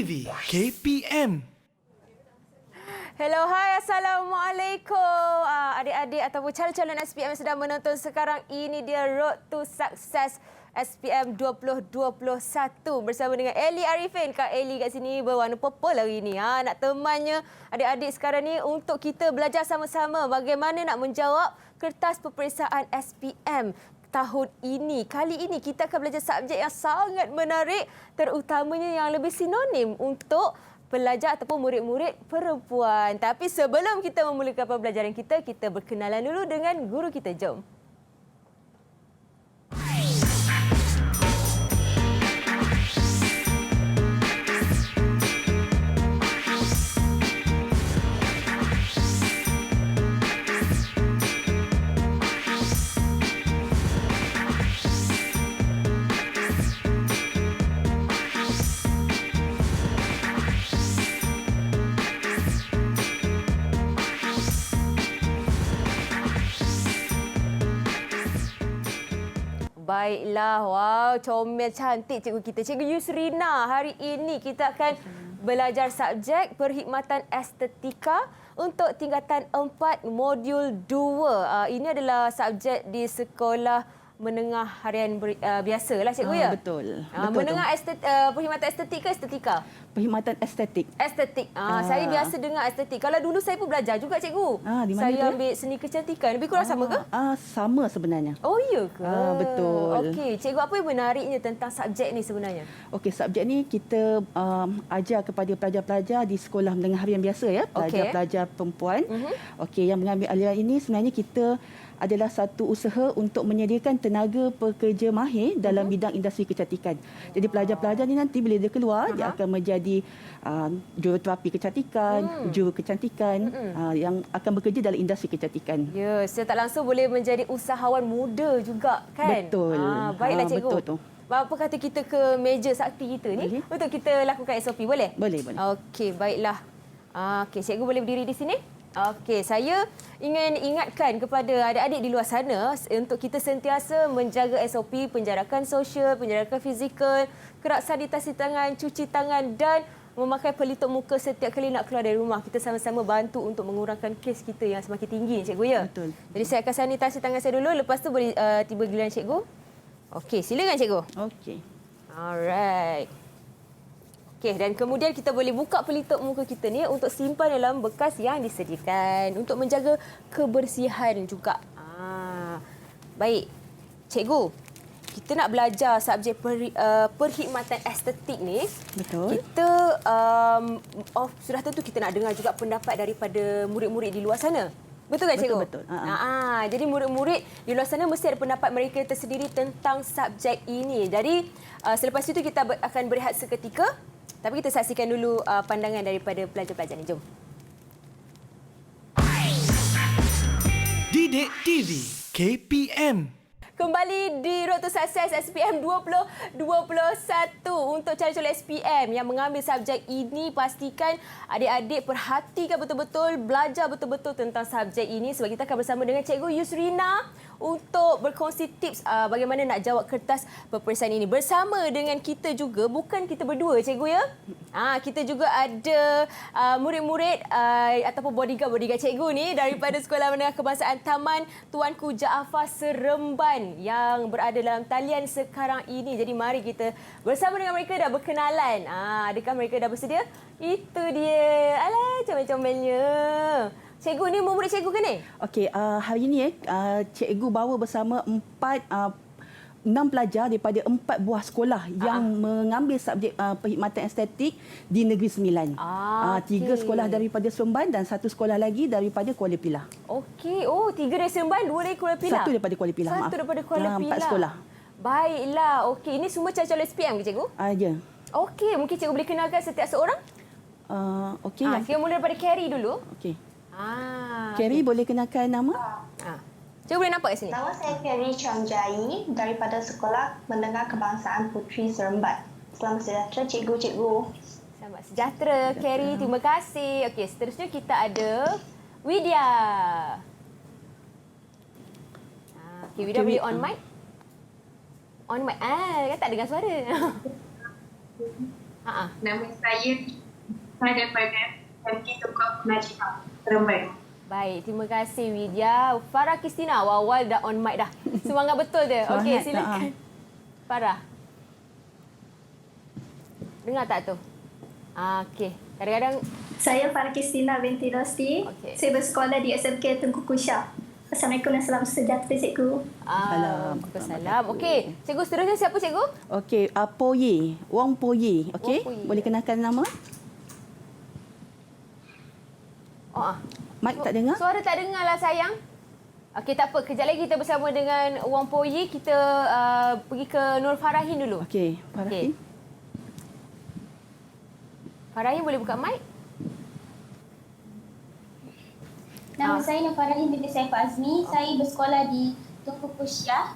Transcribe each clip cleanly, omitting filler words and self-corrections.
TV KPM. Hello, hai, Assalamualaikum. Adik-adik ataupun calon-calon SPM yang sedang menonton sekarang, ini dia Road to Success SPM 2021 bersama dengan Eli Arifin. Kak Eli kat sini berwarna purple hari ini. Nak temannya adik-adik sekarang ni untuk kita belajar sama-sama bagaimana nak menjawab kertas peperiksaan SPM tahun ini. Kali ini kita akan belajar subjek yang sangat menarik, terutamanya yang lebih sinonim untuk pelajar ataupun murid-murid perempuan. Tapi sebelum kita memulakan pembelajaran kita berkenalan dulu dengan guru kita. Jom. Baiklah, wow, comel cantik cikgu kita. Cikgu Yusrina, hari ini kita akan belajar subjek perkhidmatan estetika untuk tingkatan 4 modul 2. Ini adalah subjek di sekolah menengah harian biasa lah cikgu ya? Betul. Menengah perkhidmatan estetik ke estetika? Perkhidmatan estetik. Estetik. Saya biasa dengar estetik. Kalau dulu saya pun belajar juga cikgu. Di mana saya tu? ambil seni kecantikan. Lebih kurang sama ke? Sama sebenarnya. Oh, ya ke? Betul. Okey, cikgu, apa yang menariknya tentang subjek ni sebenarnya? Okey, subjek ni kita ajar kepada pelajar-pelajar di sekolah menengah harian biasa ya, pelajar-pelajar perempuan. Okey, yang mengambil aliran ini sebenarnya kita adalah satu usaha untuk menyediakan tenaga pekerja mahir dalam bidang industri kecantikan. Jadi pelajar-pelajar ni nanti bila dia keluar, dia akan menjadi juruterapi kecantikan, juru kecantikan yang akan bekerja dalam industri kecantikan. Ya, saya tak langsung boleh menjadi usahawan muda juga kan? Betul. Baiklah cikgu. Betul tu. Apa kata kita ke meja sakti kita ni untuk kita lakukan SOP, boleh? Boleh. Okey, baiklah. Okey, cikgu boleh berdiri di sini? Okey, saya ingin ingatkan kepada adik-adik di luar sana untuk kita sentiasa menjaga SOP, penjarakan sosial, penjarakan fizikal, kerap sanitasi tangan, cuci tangan dan memakai pelitup muka setiap kali nak keluar dari rumah. Kita sama-sama bantu untuk mengurangkan kes kita yang semakin tinggi, cikgu ya? Betul. Jadi saya akan sanitasi tangan saya dulu, lepas tu boleh tiba giliran cikgu. Okey, silakan cikgu. Okey. Alright. Okey, dan kemudian kita boleh buka pelitup muka kita ni untuk simpan dalam bekas yang disediakan untuk menjaga kebersihan juga. Baik. Cikgu, kita nak belajar subjek perkhidmatan estetik ni. Betul. Kita sudah tentu kita nak dengar juga pendapat daripada murid-murid di luar sana. Betul tak cikgu? Betul. Jadi murid-murid di luar sana mesti ada pendapat mereka tersendiri tentang subjek ini. Jadi selepas itu kita akan berehat seketika. Tapi kita saksikan dulu pandangan daripada pelajar-pelajar ni. Jom. Didik TV KPM. Kembali di Road to Success SPM 2021 untuk calon-calon SPM yang mengambil subjek ini. Pastikan adik-adik perhatikan betul-betul, belajar betul-betul tentang subjek ini sebab kita akan bersama dengan Cikgu Yusrina untuk berkongsi tips bagaimana nak jawab kertas peperiksaan ini. Bersama dengan kita juga, bukan kita berdua cikgu ya. Kita juga ada murid-murid ataupun bodyguard cikgu ni daripada Sekolah Menengah Kebangsaan Taman Tuanku Jaafar Seremban yang berada dalam talian sekarang ini. Jadi mari kita bersama dengan mereka dah berkenalan. Adakah mereka dah bersedia? Itu dia. Alah, comel-comelnya. Cikgu ni murid cikgu ke ni? Okey, Hari ini cikgu bawa bersama 6 pelajar daripada 4 buah sekolah yang mengambil subjek perkhidmatan estetik di Negeri Sembilan. 3 sekolah daripada Seremban dan 1 sekolah lagi daripada Kuala Pilah. Okey, 3 dari Seremban, 2 dari Kuala Pilah. 1 daripada Kuala Pilah. 1 daripada Kuala Pilah. 4 sekolah. Baiklah, okey. Ini semua calon-calon SPM ke cikgu? Ya. Okey, mungkin cikgu boleh kenalkan setiap seorang? Okey. Kita mula daripada Carrie dulu. Okey. Carrie, boleh kenalkan nama? Cikgu boleh nampak kat sini? Nama saya Carrie Changjai daripada Sekolah Menengah Kebangsaan Puteri Seremban. Selamat sejahtera cikgu-cikgu. Selamat sejahtera Carrie, terima kasih. Okey, seterusnya kita ada Widya. Okey, Widya boleh on mic? On mic. Kan tak dengar suara. Nama saya daripada MK Tunku Najibah, Seremban. Baik, terima kasih Widya. Farah Kristina, awal-awal dah on mic dah. Semangat betul dia. Okey, silakan. Farah. Dengar tak tu? Okey. Kadang-kadang Saya Farah Kristina binti Rosti. Okey. Saya bersekolah di SMK Tunku Kusha. Assalamualaikum dan salam sejahtera cikgu. Waalaikumsalam. Okey, cikgu seterusnya siapa cikgu? Okey, Poye, Wong Poye. Okey, Wong Poye. boleh kenalkan nama? Mic tak dengar? Suara tak dengar lah sayang. Okey, tak apa. Kejap lagi kita bersama dengan Wong Poye. Kita pergi ke Nur Farahin dulu. Okey, Farahin. Farahin boleh buka mic? Nama saya Nur Farahin binti Saiful Azmi. Saya bersekolah di Tunku Kusha.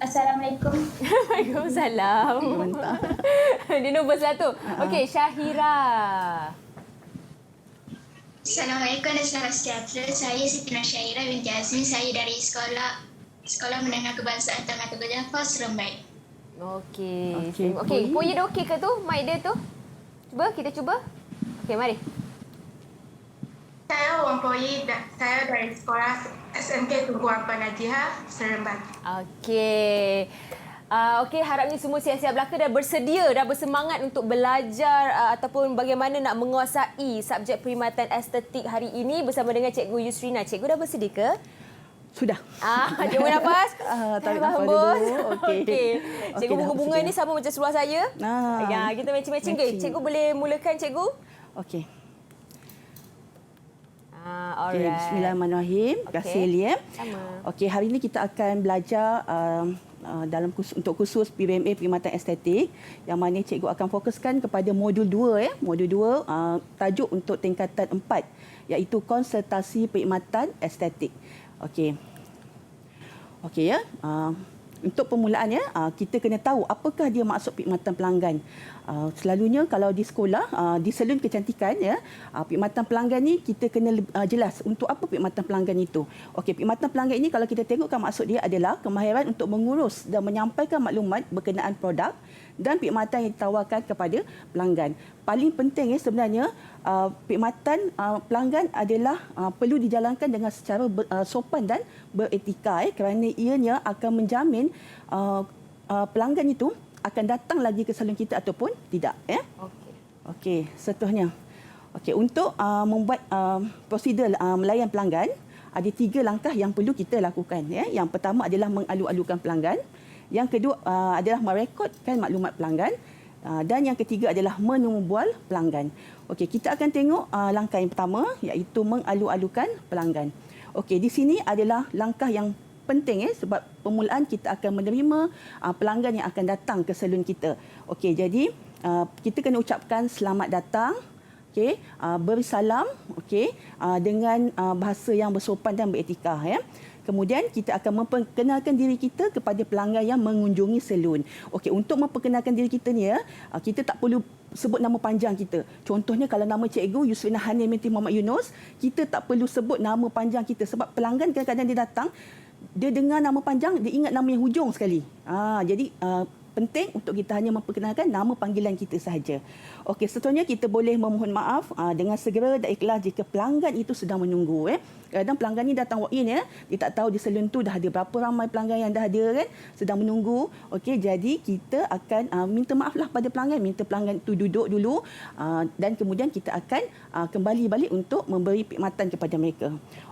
Assalamualaikum. Waalaikumsalam. Mantap. Dia nervous lah tu. Okey, Syahira. Assalamualaikum dan salam sejahtera. Saya Siti Nursyahira binti Azmi. Saya dari Sekolah Menengah Kebangsaan Taman Teguh Jafar, Seremban. Okey. Okey, Okey, Poye. Poye dah okey ke tu? Mic dia tu? Kita cuba. Okey, mari. Saya Wong Poye, saya dari sekolah SMK Tunku Najibah, Seremban. Okey. Okey, harapnya semua siap-siap belaka dah bersedia, dah bersemangat untuk belajar ataupun bagaimana nak menguasai subjek perkhidmatan estetik hari ini bersama dengan Cikgu Yusrina. Cikgu dah bersedia ke? Sudah. Cuba nafas. Tarik nafas Hembus. dulu. Okey. Cikgu dah bunga-bunga bersedia. ni sama macam seluar saya. Ya, kita matching-matching ke? Matching. Cikgu boleh mulakan cikgu? Okey. Alright. Okay, Bismillahirrahmanirrahim. Terima kasih Liam. Sama. Okey, hari ini kita akan belajar untuk khusus PBMA Perkhidmatan Estetik yang mana cikgu akan fokuskan kepada modul 2 ya. Modul 2 tajuk untuk tingkatan 4 iaitu konsultasi perkhidmatan estetik. Okey. Okey ya. Untuk permulaan ya, kita kena tahu apakah dia maksud perkhidmatan pelanggan. Selalunya kalau di sekolah, di salon kecantikan ya, perkhidmatan pelanggan ni kita kena jelas untuk apa perkhidmatan pelanggan itu. Okey, perkhidmatan pelanggan ini kalau kita tengokkan maksud dia adalah kemahiran untuk mengurus dan menyampaikan maklumat berkenaan produk dan perkhidmatan yang ditawarkan kepada pelanggan. Paling penting ya sebenarnya perkhidmatan pelanggan adalah perlu dijalankan dengan secara sopan dan beretika kerana ianya akan menjamin pelanggan itu akan datang lagi ke salon kita ataupun tidak ya. Okey, seterusnya. Okey, untuk membuat prosedur melayan pelanggan ada 3 langkah yang perlu kita lakukan ya. Yang pertama adalah mengalu-alukan pelanggan. Yang kedua adalah merekodkan maklumat pelanggan. Dan yang ketiga adalah menemubual pelanggan. Okey, kita akan tengok langkah yang pertama iaitu mengalu-alukan pelanggan. Okey, di sini adalah langkah yang penting sebab permulaan kita akan menerima pelanggan yang akan datang ke salon kita. Okey, jadi kita kena ucapkan selamat datang. Okey, beri salam okey dengan bahasa yang bersopan dan beretika ya. Kemudian kita akan memperkenalkan diri kita kepada pelanggan yang mengunjungi salon. Okey, untuk memperkenalkan diri kita ni ya, kita tak perlu sebut nama panjang kita. Contohnya kalau nama cikgu Yusrina Hanin binti Muhammad Yunus, kita tak perlu sebut nama panjang kita sebab pelanggan kadang-kadang dia datang, dia dengar nama panjang, dia ingat nama yang hujung sekali. Jadi penting untuk kita hanya memperkenalkan nama panggilan kita sahaja. Okey, seterusnya kita boleh memohon maaf dengan segera dan ikhlas jika pelanggan itu sedang menunggu. Kadang pelanggan ni datang walk-in ya, dia tak tahu di salon tu dah ada berapa ramai pelanggan yang dah ada kan, sedang menunggu. Okey, jadi kita akan minta maaflah pada pelanggan, minta pelanggan itu duduk dulu dan kemudian kita akan kembali balik untuk memberi perkhidmatan kepada mereka.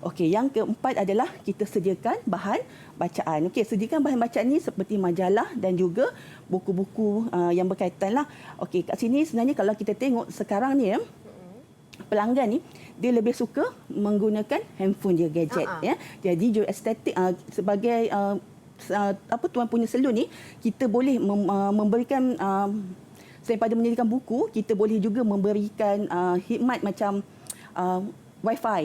Okey, yang keempat adalah kita sediakan bahan bacaan. Okey, sediakan bahan bacaan ni seperti majalah dan juga buku-buku yang berkaitan lah. Okey, kat sini sebenarnya kalau kita tengok sekarang ni ya, pelanggan ni dia lebih suka menggunakan handphone dia, gadget ya. Jadi juruh estetik sebagai tuan punya salon ni, kita boleh memberikan selain pada menyediakan buku, kita boleh juga memberikan khidmat macam Wi-Fi.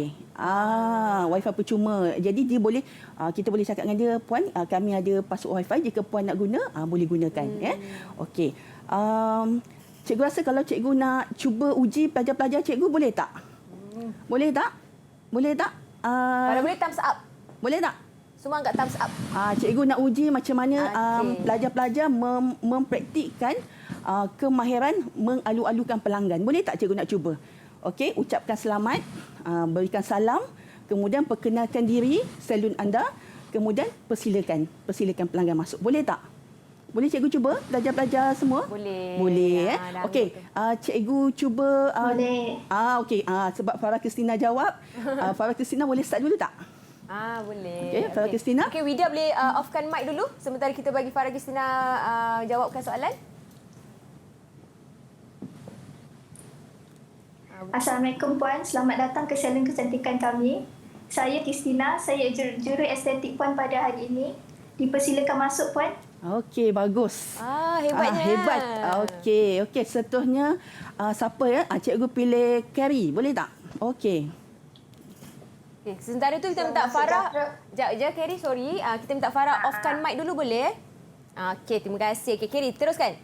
Wi-Fi percuma. Jadi dia boleh kita boleh cakap dengan dia, puan, kami ada password Wi-Fi, jika puan nak guna boleh gunakan ya. Okey. Cikgu rasa kalau cikgu nak cuba uji pelajar-pelajar cikgu boleh tak? Boleh tak? Boleh tak? Kalau boleh thumbs up. Boleh tak? Semua angkat thumbs up. Cikgu nak uji macam mana Okey. pelajar-pelajar mempraktikkan kemahiran mengalu-alukan pelanggan. Boleh tak cikgu nak cuba? Okey, ucapkan selamat, berikan salam, kemudian perkenalkan diri, salon anda, kemudian persilakan pelanggan masuk. Boleh tak? Boleh cikgu cuba pelajar-pelajar semua? Boleh. Boleh. Dah Okey, cikgu cuba. Boleh. Okey, sebab Farah Kristina jawab. Farah Kristina boleh start dulu tak? Boleh. Okey, Farah Kristina. Okey, Widya boleh offkan mic dulu sementara kita bagi Farah Kristina jawabkan soalan. Assalamualaikum Puan, selamat datang ke salon kecantikan kami. Saya Kristina, saya juru estetik Puan pada hari ini. Dipersilakan masuk Puan. Okey, bagus. Hebatnya. Hebat. Okey, seterusnya siapa ya? Cikgu pilih Carrie, boleh tak? Okey. Okay, sementara tu kita minta Farah. Sekejap je, Kerry, sorry. Kita minta Farah offkan mic dulu boleh? Okey, terima kasih. Okey, Kerry, teruskan.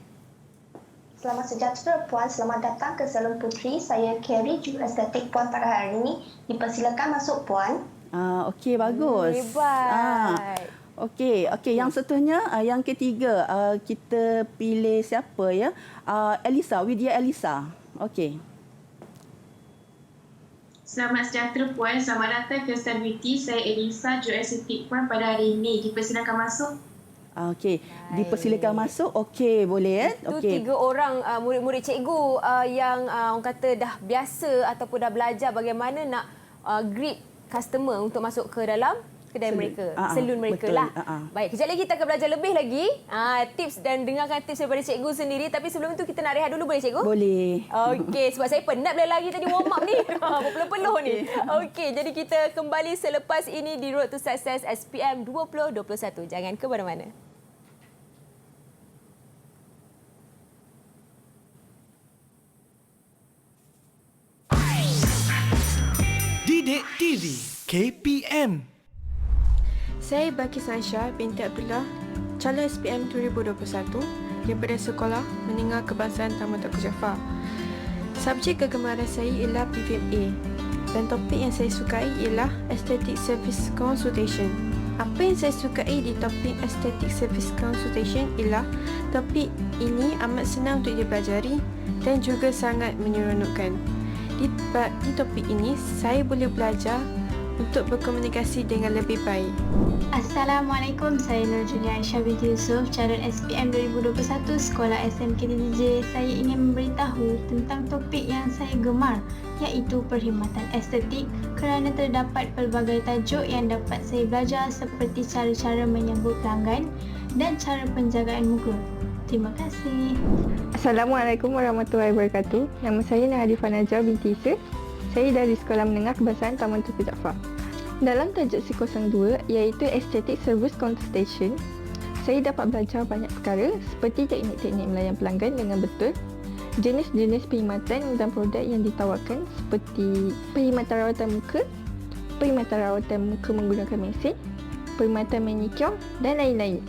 Selamat sejahtera Puan, selamat datang ke Salon Putri. Saya Carrie, juru estetik Puan pada hari ini. Dipersilakan masuk Puan. Okey, bagus. Hebat. Okey, yang seterusnya, yang ketiga, kita pilih siapa ya? Elisa, Widya Elisa. Okey. Selamat sejahtera Puan, selamat datang ke Stan Beauty. Saya Elisa, juru estetik Puan pada hari ini. Dipersilakan masuk. Okey, dipersilakan masuk. Okey, boleh ya? Itu Okey. 3 orang murid-murid cikgu yang orang kata dah biasa ataupun dah belajar bagaimana nak greet customer untuk masuk ke dalam kedai mereka, salon mereka betul. lah. Baik, kejap lagi kita akan belajar lebih lagi tips dan dengarkan tips daripada cikgu sendiri. Tapi sebelum itu kita nak rehat dulu, boleh cikgu? Boleh. Okey, sebab saya penat berlari tadi warm up ni. Berpeluh-peluh ni. Okey, jadi kita kembali selepas ini di Road to Success SPM 2021. Jangan ke mana-mana. Didik TV KPM. Saya Baki Sansha binti Abdullah, calon SPM 2021 daripada Sekolah Menengah Kebangsaan Taman Tengku Jaafar. Subjek kegemaran saya ialah PVMA dan topik yang saya sukai ialah Aesthetic Service Consultation. Apa yang saya sukai di topik Aesthetic Service Consultation ialah topik ini amat senang untuk dipelajari dan juga sangat menyeronokkan. Di topik ini, saya boleh belajar untuk berkomunikasi dengan lebih baik. Assalamualaikum, saya Nur Julia Aisyah binti Yusof, calon SPM 2021 Sekolah SMK DJ. Saya ingin memberitahu tentang topik yang saya gemar, iaitu perkhidmatan estetik, kerana terdapat pelbagai tajuk yang dapat saya belajar seperti cara-cara menyambut pelanggan dan cara penjagaan muka. Terima kasih. Assalamualaikum warahmatullahi wabarakatuh. Nama saya Nahadifah Najah binti Isa. Saya dari Sekolah Menengah Kebangsaan Taman Tengku Jaafar. Dalam tajuk C02 iaitu Aesthetic Service Consultation, saya dapat belajar banyak perkara seperti teknik-teknik melayan pelanggan dengan betul, jenis-jenis perkhidmatan dan produk yang ditawarkan seperti perkhidmatan rawatan muka menggunakan mesin, perkhidmatan manicure dan lain-lain.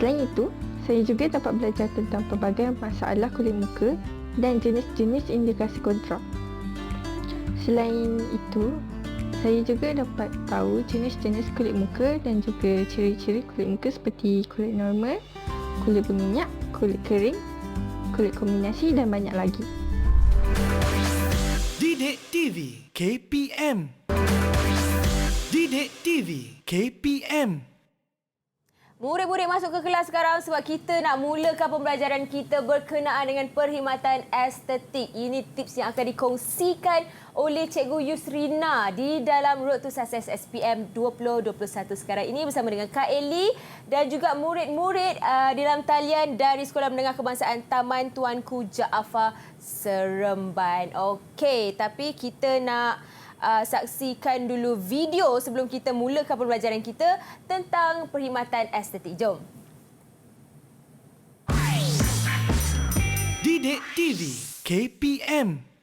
Selain itu, saya juga dapat belajar tentang pelbagai masalah kulit muka dan jenis-jenis indikasi kontrak. Selain itu, saya juga dapat tahu jenis-jenis kulit muka dan juga ciri-ciri kulit muka seperti kulit normal, kulit berminyak, kulit kering, kulit kombinasi dan banyak lagi. Didik TV KPM. Didik TV KPM. Murid-murid masuk ke kelas sekarang sebab kita nak mulakan pembelajaran kita berkenaan dengan perkhidmatan estetik. Ini tips yang akan dikongsikan oleh Cikgu Yusrina di dalam Road to Success SPM 2021 sekarang ini bersama dengan Kak Eli dan juga murid-murid di dalam talian dari Sekolah Menengah Kebangsaan Taman Tuanku Jaafar Seremban. Okey, tapi kita nak saksikan dulu video sebelum kita mulakan pembelajaran kita tentang perkhidmatan estetik. Jom. Didik TV KPM.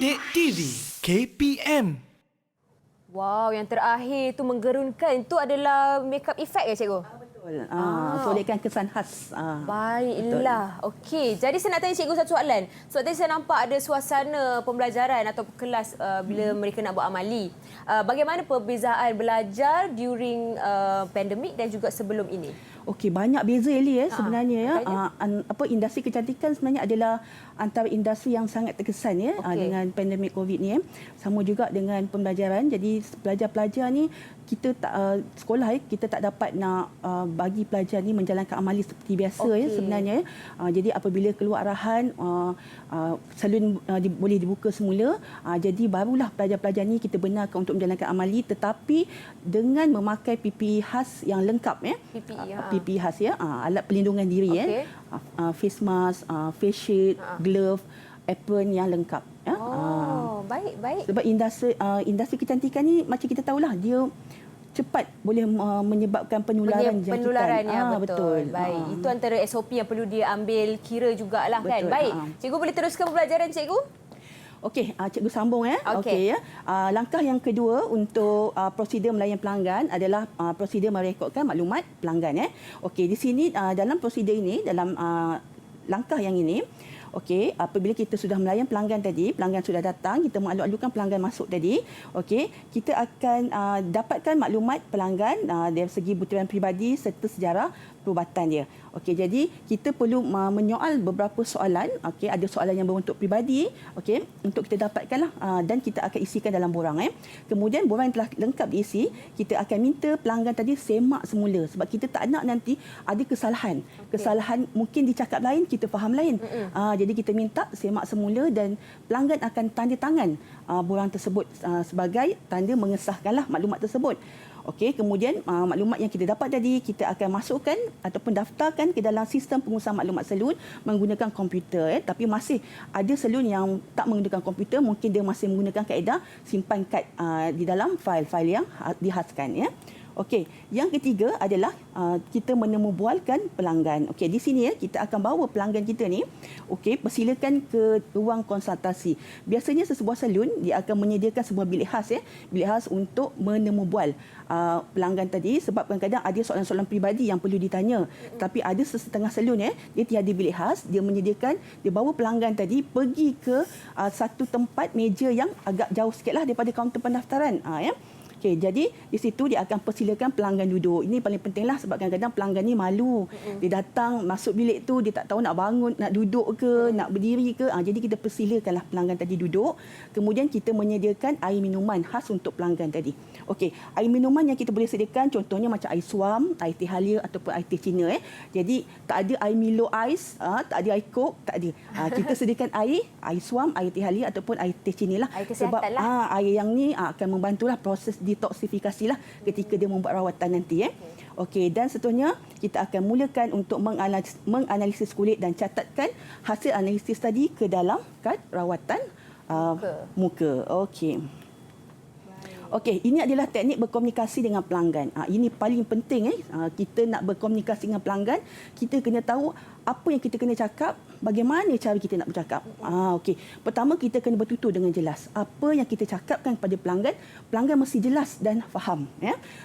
Didik TV KPM. Wow, yang terakhir tu menggerunkan. Itu adalah makeup effect ya, cikgu? Betul. Tolehkan kesan khas. Baiklah. Okey. Jadi saya nak tanya cikgu satu soalan. Sebab tadi saya nampak ada suasana pembelajaran atau kelas bila mereka nak buat amali. Bagaimana perbezaan belajar during pandemik dan juga sebelum ini? Okey, banyak beza Eli sebenarnya industri kecantikan sebenarnya adalah antara industri yang sangat terkesan dengan pandemik Covid ni. Sama juga dengan pembelajaran. Jadi pelajar-pelajar ni kita tak sekolah kita tak dapat nak bagi pelajar ni menjalankan amali seperti biasa sebenarnya. Jadi apabila keluar arahan salon boleh dibuka semula, jadi barulah pelajar-pelajar ni kita benarkan untuk menjalankan amali, tetapi dengan memakai PPE khas yang lengkap PPE khas alat pelindungan diri face mask, face shield, glove, apron yang lengkap. Baik. Sebab industri kecantikan ni macam kita tahulah dia cepat boleh menyebabkan penularan jangkitan. Penularan betul. Baik, itu antara SOP yang perlu dia ambil kira jugalah kan. Baik. Cikgu boleh teruskan pembelajaran cikgu? Okey, cikgu sambung Okey. Langkah yang kedua untuk prosedur melayan pelanggan adalah prosedur merekodkan maklumat pelanggan Okey, di sini dalam prosedur ini, dalam langkah yang ini, okey, apabila kita sudah melayan pelanggan tadi, pelanggan sudah datang, kita mengalu-alukan pelanggan masuk tadi, okey, kita akan dapatkan maklumat pelanggan dari segi butiran peribadi serta sejarah perubatan dia. Okey, jadi kita perlu menyoal beberapa soalan. Okey, ada soalan yang berbentuk peribadi, okey, untuk kita dapatkanlah dan kita akan isikan dalam borang Kemudian borang yang telah lengkap diisi, kita akan minta pelanggan tadi semak semula sebab kita tak nak nanti ada kesalahan. Kesalahan mungkin dicakap lain, kita faham lain. Jadi kita minta semak semula dan pelanggan akan tanda tangan borang tersebut sebagai tanda mengesahkanlah maklumat tersebut. Okey, kemudian maklumat yang kita dapat tadi kita akan masukkan ataupun daftarkan ke dalam sistem pengurusan maklumat salon menggunakan komputer tapi masih ada salon yang tak menggunakan komputer, mungkin dia masih menggunakan kaedah simpan kad di dalam fail-fail yang dihaskan Okey, yang ketiga adalah kita menemubualkan pelanggan. Okey, di sini kita akan bawa pelanggan kita ni, okey, persilakan ke ruang konsultasi. Biasanya sesebuah salon dia akan menyediakan sebuah bilik khas bilik khas untuk menemubual pelanggan tadi sebab kadang-kadang ada soalan-soalan peribadi yang perlu ditanya. Tapi ada setengah salon dia tiada bilik khas, dia menyediakan, dia bawa pelanggan tadi pergi ke satu tempat meja yang agak jauh sikitlah daripada kaunter pendaftaran Okey, jadi di situ dia akan persilakan pelanggan duduk. Ini paling pentinglah sebab kadang-kadang pelanggan ni malu. Dia datang masuk bilik tu dia tak tahu nak bangun, nak duduk ke, nak berdiri ke. Jadi kita persilakanlah pelanggan tadi duduk. Kemudian kita menyediakan air minuman khas untuk pelanggan tadi. Okey, air minuman yang kita boleh sediakan contohnya macam air suam, air teh halia ataupun air teh Cina Jadi tak ada air Milo Ice, tak ada air Coke, tak ada. Kita sediakan air suam, air teh halia ataupun air teh Cina lah. Sebab air yang ni akan membantulah proses detoksifikasi lah ketika dia membuat rawatan nanti Okey, dan seterusnya kita akan mulakan untuk menganalisis kulit dan catatkan hasil analisis tadi ke dalam kad rawatan muka. Okey. Okey, ini adalah teknik berkomunikasi dengan pelanggan. Ini paling penting kita nak berkomunikasi dengan pelanggan, kita kena tahu apa yang kita kena cakap, bagaimana cara kita nak bercakap. Okey. Pertama kita kena bertutur dengan jelas. Apa yang kita cakapkan kepada pelanggan, pelanggan mesti jelas dan faham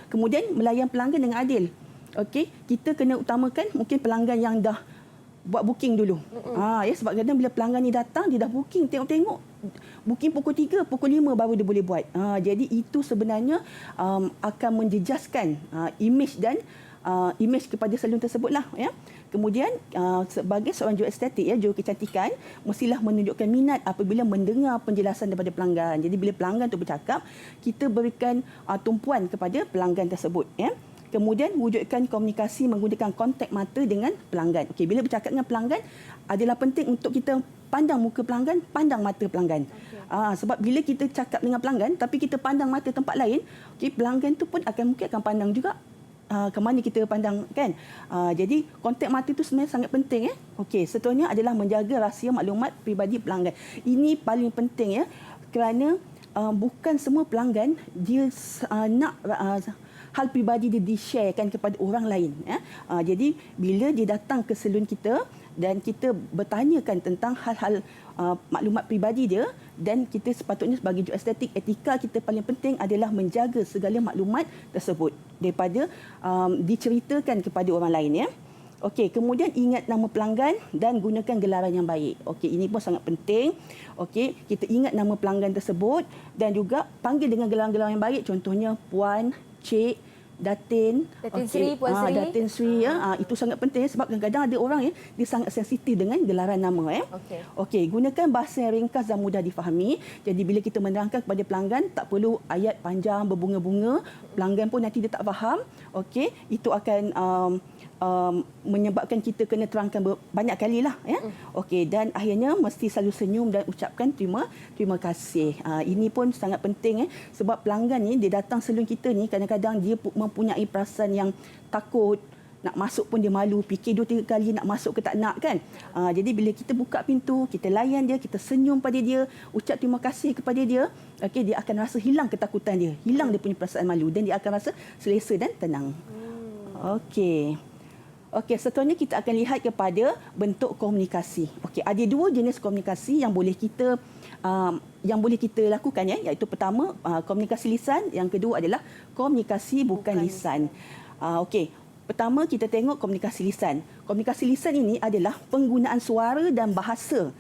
Kemudian melayan pelanggan dengan adil. Okey, kita kena utamakan mungkin pelanggan yang dah buat booking dulu. Sebab kadang bila pelanggan ni datang dia dah booking, tengok-tengok booking pukul 3, pukul 5 baru dia boleh buat. Jadi itu sebenarnya akan menjejaskan imej dan imej kepada salon tersebutlah Kemudian sebagai seorang juru estetik juru kecantikan mestilah menunjukkan minat apabila mendengar penjelasan daripada pelanggan. Jadi bila pelanggan tu bercakap, kita berikan tumpuan kepada pelanggan tersebut Kemudian wujudkan komunikasi menggunakan kontak mata dengan pelanggan. Okey, bila bercakap dengan pelanggan adalah penting untuk kita pandang muka pelanggan, pandang mata pelanggan. Sebab bila kita cakap dengan pelanggan tapi kita pandang mata tempat lain, okey, pelanggan tu pun mungkin akan pandang juga ke mana kita pandang kan. Jadi kontak mata itu sebenarnya sangat penting Okey, seterusnya adalah menjaga rahsia maklumat peribadi pelanggan. Ini paling penting kerana bukan semua pelanggan dia nak hal peribadi dia di-sharekan kepada orang lain jadi bila dia datang ke salon kita dan kita bertanyakan tentang hal-hal maklumat peribadi dia, dan kita sepatutnya sebagai geoestetik, etika kita paling penting adalah menjaga segala maklumat tersebut daripada diceritakan kepada orang lain, ya. Okey, kemudian ingat nama pelanggan dan gunakan gelaran yang baik. Okey, ini pun sangat penting. Okey, kita ingat nama pelanggan tersebut dan juga panggil dengan gelaran-gelaran yang baik, contohnya Puan, Cik, Datin, Sri, Puan Sri. Datin Sri, ya. Itu sangat penting sebab kadang-kadang ada orang dia sangat sensitif dengan gelaran nama, ya. Okey, gunakan bahasa yang ringkas dan mudah difahami. Jadi bila kita menerangkan kepada pelanggan, tak perlu ayat panjang berbunga-bunga. Pelanggan pun nanti dia tak faham. Okey, itu akan menyebabkan kita kena terangkan banyak kali lah, ya. Okey, dan akhirnya mesti selalu senyum dan ucapkan terima kasih. Ini pun sangat penting, sebab pelanggan ni dia datang salon kita ni kadang-kadang dia mempunyai perasaan yang takut. Nak masuk pun dia malu, fikir 2-3 kali nak masuk ke tak nak, kan. Jadi bila kita buka pintu, kita layan dia, kita senyum pada dia, ucap terima kasih kepada dia, okey, dia akan rasa hilang ketakutan dia, hilang dia punya perasaan malu dan dia akan rasa selesa dan tenang. Okey. Okey, seterusnya kita akan lihat kepada bentuk komunikasi. Okey, ada 2 jenis komunikasi yang boleh kita lakukan, ya, iaitu pertama komunikasi lisan, yang kedua adalah komunikasi bukan lisan. Okey, pertama kita tengok komunikasi lisan. Komunikasi lisan ini adalah penggunaan suara dan bahasa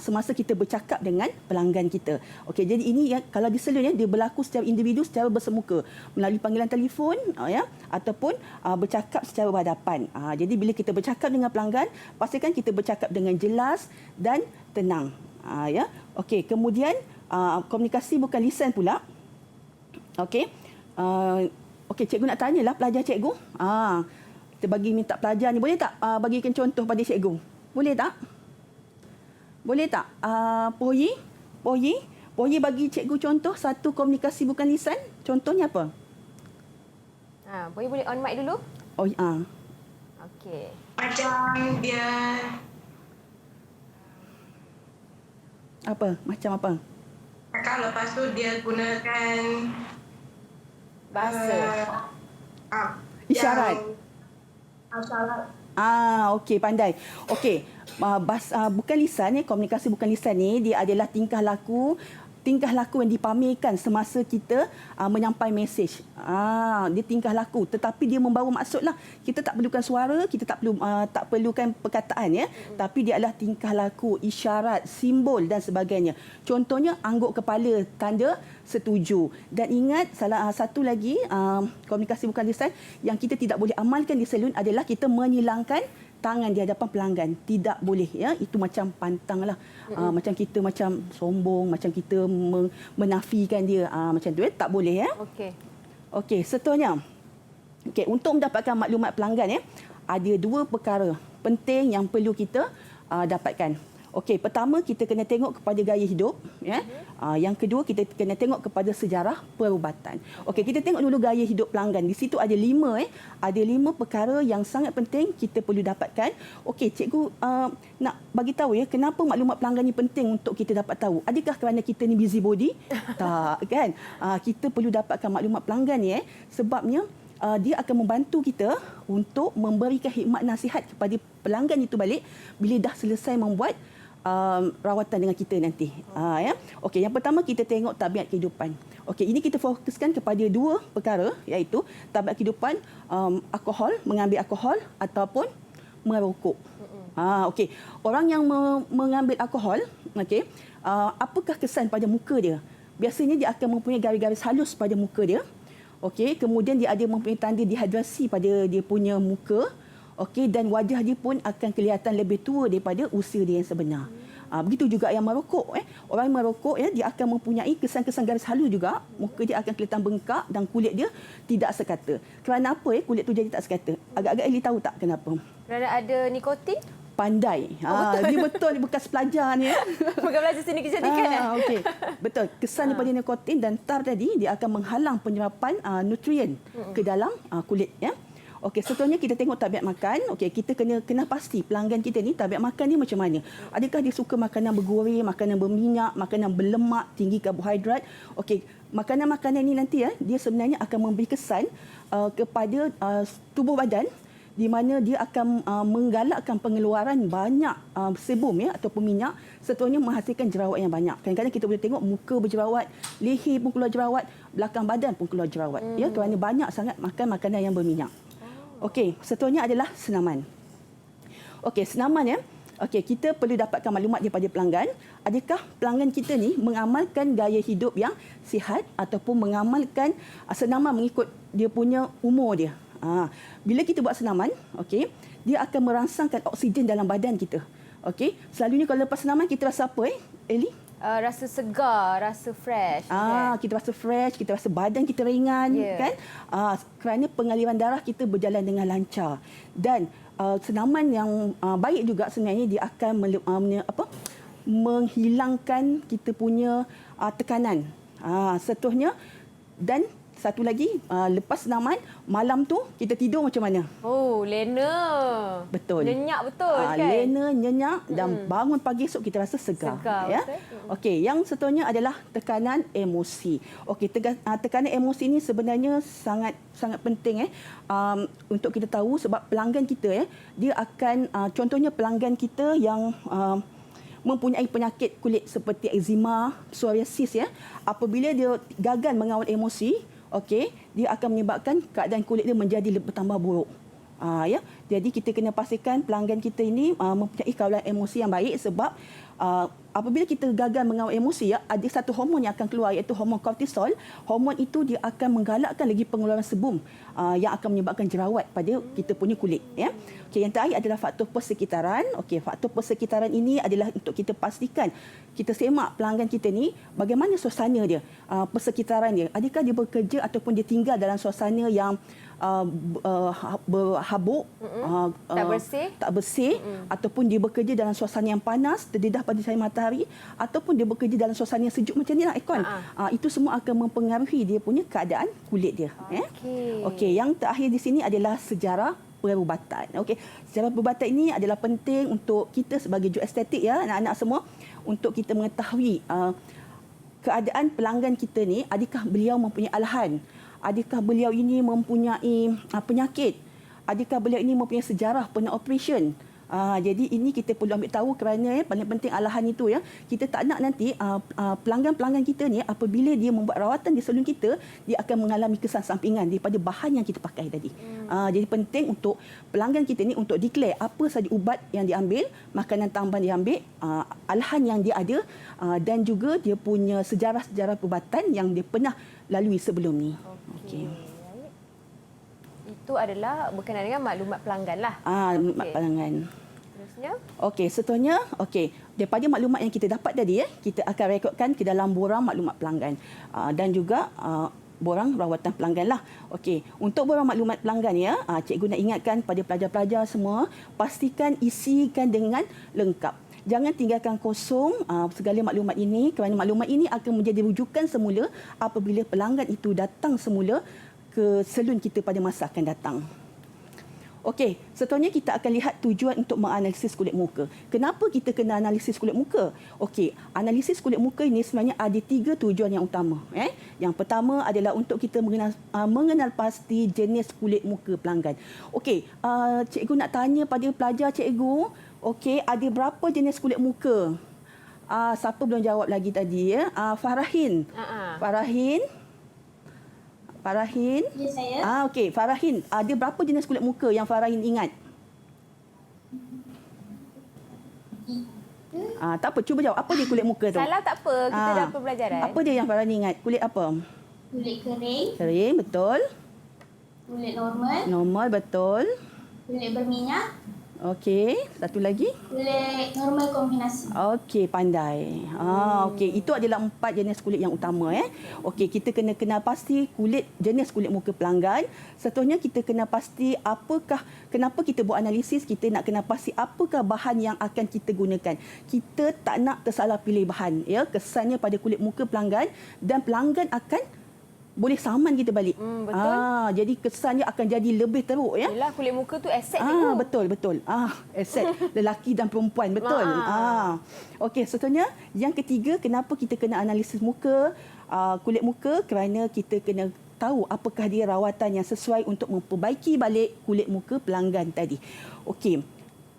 semasa kita bercakap dengan pelanggan kita. Okey, jadi ini kalau di salon, dia berlaku secara individu, secara bersemuka melalui panggilan telefon, ya, ataupun bercakap secara berhadapan. Jadi bila kita bercakap dengan pelanggan, pastikan kita bercakap dengan jelas dan tenang. Ya. Okey, kemudian komunikasi bukan lisan pula. Okey. Okey, cikgu nak tanyalah pelajar cikgu. Kita minta pelajar ni, boleh tak bagikan contoh pada cikgu? Boleh tak? Boleh tak? Poyi bagi cikgu contoh satu komunikasi bukan lisan. Contohnya apa? Poyi boleh on mic dulu? Okey. Macam dia... Apa? Macam apa? Kalau lepas tu dia gunakan... Bahasa. Isyarat. Isyarat. Okey, pandai. Okey. Bukan lisan ni, komunikasi bukan lisan ni, dia adalah tingkah laku yang dipamerkan semasa kita menyampaikan mesej. Dia tingkah laku, tetapi dia membawa maksudlah. Kita tak perlukan suara, kita tak perlukan perkataan, ya. Tapi dia adalah tingkah laku, isyarat, simbol dan sebagainya. Contohnya angguk kepala, tanda setuju. Dan ingat salah satu lagi komunikasi bukan lisan yang kita tidak boleh amalkan di salon adalah kita menyilangkan tangan di hadapan pelanggan. Tidak boleh, ya. Itu macam pantang lah. Macam kita macam sombong, macam kita menafikan dia. Macam tu, tak boleh, ya. Okey, seterusnya. Okey, untuk mendapatkan maklumat pelanggan, ya, ada 2 perkara penting yang perlu kita dapatkan. Okey, pertama kita kena tengok kepada gaya hidup, ya. Yang kedua kita kena tengok kepada sejarah perubatan. Okey, kita tengok dulu gaya hidup pelanggan. Di situ ada 5 ada 5 perkara yang sangat penting kita perlu dapatkan. Okey, cikgu nak bagi tahu, ya, kenapa maklumat pelanggan ni penting untuk kita dapat tahu. Adakah kerana kita ni busybody? Tak, kan? Kita perlu dapatkan maklumat pelanggan ni, sebabnya dia akan membantu kita untuk memberikan hikmat nasihat kepada pelanggan itu balik bila dah selesai membuat rawatan dengan kita nanti. Ya. Okey, yang pertama kita tengok tabiat kehidupan. Okey, ini kita fokuskan kepada 2 perkara, iaitu tabiat kehidupan, alkohol, mengambil alkohol ataupun merokok. Okey, orang yang mengambil alkohol, okey, apakah kesan pada muka dia? Biasanya dia akan mempunyai garis-garis halus pada muka dia. Okey, kemudian dia ada mempunyai tanda dehidrasi pada dia punya muka. Okey, dan wajah dia pun akan kelihatan lebih tua daripada usia dia yang sebenar. Begitu juga yang merokok. Orang yang merokok, dia akan mempunyai kesan-kesan garis halus juga. Muka dia akan kelihatan bengkak dan kulit dia tidak sekata. Kerana apa kulit tu jadi tak sekata? Agak-agak Eli tahu tak kenapa? Kerana ada nikotin? Pandai. Dia betul bekas pelajar ni. Bukan pelajar seni kecantikan. Okey. Betul. Kesan daripada nikotin dan tar tadi, dia akan menghalang penyerapan nutrien ke dalam kulit, ya. Okey, seterusnya kita tengok tabiat makan. Okey, kita kena pasti pelanggan kita ni tabiat makan dia macam mana. Adakah dia suka makanan bergoreng, makanan berminyak, makanan berlemak, tinggi karbohidrat. Okey, makanan-makanan ni nanti dia sebenarnya akan memberi kesan kepada tubuh badan di mana dia akan menggalakkan pengeluaran banyak sebum ya ataupun minyak, seterusnya menghasilkan jerawat yang banyak. Kadang-kadang kita boleh tengok muka berjerawat, leher pun keluar jerawat, belakang badan pun keluar jerawat ya, kerana banyak sangat makan makanan yang berminyak. Okey, seterusnya adalah senaman. Okey, senaman ya. Okey, kita perlu dapatkan maklumat daripada pelanggan. Adakah pelanggan kita ni mengamalkan gaya hidup yang sihat ataupun mengamalkan senaman mengikut dia punya umur dia. Bila kita buat senaman, okey, dia akan merangsangkan oksigen dalam badan kita. Okey, selalunya kalau lepas senaman kita rasa apa Eli? Rasa segar, rasa fresh. Kan? Kita rasa fresh, kita rasa badan kita ringan, kan? Kerana pengaliran darah kita berjalan dengan lancar. Dan senaman yang baik juga sebenarnya dia akan menghilangkan kita punya tekanan. Seterusnya, dan satu lagi, lepas senaman, malam tu kita tidur macam mana? Oh, lena. Betul. Nyenyak betul kan? Lena, nyenyak dan bangun pagi esok kita rasa segar. Ya? Okey, yang seterusnya adalah tekanan emosi. Okey, tekanan emosi ini sebenarnya sangat penting untuk kita tahu sebab pelanggan kita dia akan contohnya pelanggan kita yang mempunyai penyakit kulit seperti eczema, psoriasis ya. Apabila dia gagal mengawal emosi, okey, dia akan menyebabkan keadaan kulit dia menjadi bertambah buruk. Ya, jadi kita kena pastikan pelanggan kita ini mempunyai kawalan emosi yang baik sebab apabila kita gagal mengawal emosi ya, ada satu hormon yang akan keluar iaitu hormon kortisol. Hormon itu dia akan menggalakkan lagi pengeluaran sebum yang akan menyebabkan jerawat pada kita punya kulit ya. Okey, yang terakhir adalah faktor persekitaran. Okey, faktor persekitaran ini adalah untuk kita pastikan kita semak pelanggan kita ni bagaimana suasana dia, persekitaran dia. Adakah dia bekerja ataupun dia tinggal dalam suasana yang berhabuk, tak bersih ataupun dia bekerja dalam suasana yang panas, terdedah pada cahaya matahari ataupun dia bekerja dalam suasana yang sejuk macam ni lah aircon. Itu semua akan mempengaruhi dia punya keadaan kulit dia. Okey, yang terakhir di sini adalah sejarah perubatan. Okey, sejarah perubatan ini adalah penting untuk kita sebagai juru estetik ya, anak-anak semua, untuk kita mengetahui keadaan pelanggan kita ni, adakah beliau mempunyai alahan, adakah beliau ini mempunyai penyakit, adakah beliau ini mempunyai sejarah pernah operasi. Jadi ini kita perlu ambil tahu kerana paling penting alahan itu ya. Kita tak nak nanti pelanggan-pelanggan kita ni apabila dia membuat rawatan di salon kita, dia akan mengalami kesan sampingan daripada bahan yang kita pakai tadi. Jadi penting untuk pelanggan kita ni untuk declare apa sahaja ubat yang diambil, makanan tambahan diambil, alahan yang dia ada dan juga dia punya sejarah-sejarah perubatan yang dia pernah lalui sebelum ni. Okey. Itu adalah berkenaan dengan maklumat pelanggan lah. Maklumat pelanggan. Seterusnya? Okey, seterusnya, daripada maklumat yang kita dapat tadi kita akan rekodkan ke dalam borang maklumat pelanggan dan juga borang rawatan pelanggan lah. Okey, untuk borang maklumat pelanggan ya, cikgu nak ingatkan pada pelajar-pelajar semua, pastikan isikan dengan lengkap. Jangan tinggalkan kosong segala maklumat ini kerana maklumat ini akan menjadi rujukan semula apabila pelanggan itu datang semula ke salon kita pada masa akan datang. Okey, seterusnya kita akan lihat tujuan untuk menganalisis kulit muka. Kenapa kita kena analisis kulit muka? Okey, analisis kulit muka ini sebenarnya ada 3 tujuan yang utama. Yang pertama adalah untuk kita mengenal pasti jenis kulit muka pelanggan. Okey, cikgu nak tanya pada pelajar cikgu, okey, ada berapa jenis kulit muka? Siapa belum jawab lagi tadi ya? Farahin. Farahin. Ya, saya. Okey, Farahin, ada berapa jenis kulit muka yang Farahin ingat? Tak apa, cuba jawab. Apa dia kulit muka tu? Salah tak apa, kita dapat pembelajaran. Apa dia yang Farahin ingat? Kulit apa? Kulit kering, Kering, betul. kulit normal, Normal, betul. kulit berminyak, Okey, satu lagi. kulit normal kombinasi. Okey, pandai. Okey, itu adalah 4 jenis kulit yang utama. Okey, kita kena kenal pasti jenis kulit muka pelanggan. Seterusnya kita kena pasti kenapa kita buat analisis, kita nak kena pasti apakah bahan yang akan kita gunakan. Kita tak nak tersalah pilih bahan. Ya, kesannya pada kulit muka pelanggan dan pelanggan akan boleh saman kita balik. Betul. Jadi kesannya akan jadi lebih teruk ya. Yelah, kulit muka tu aset cikgu. Betul. Aset lelaki dan perempuan, betul. Okey, seterusnya yang ketiga, kenapa kita kena analisis muka, kulit muka, kerana kita kena tahu apakah dia rawatan yang sesuai untuk memperbaiki balik kulit muka pelanggan tadi. Okey.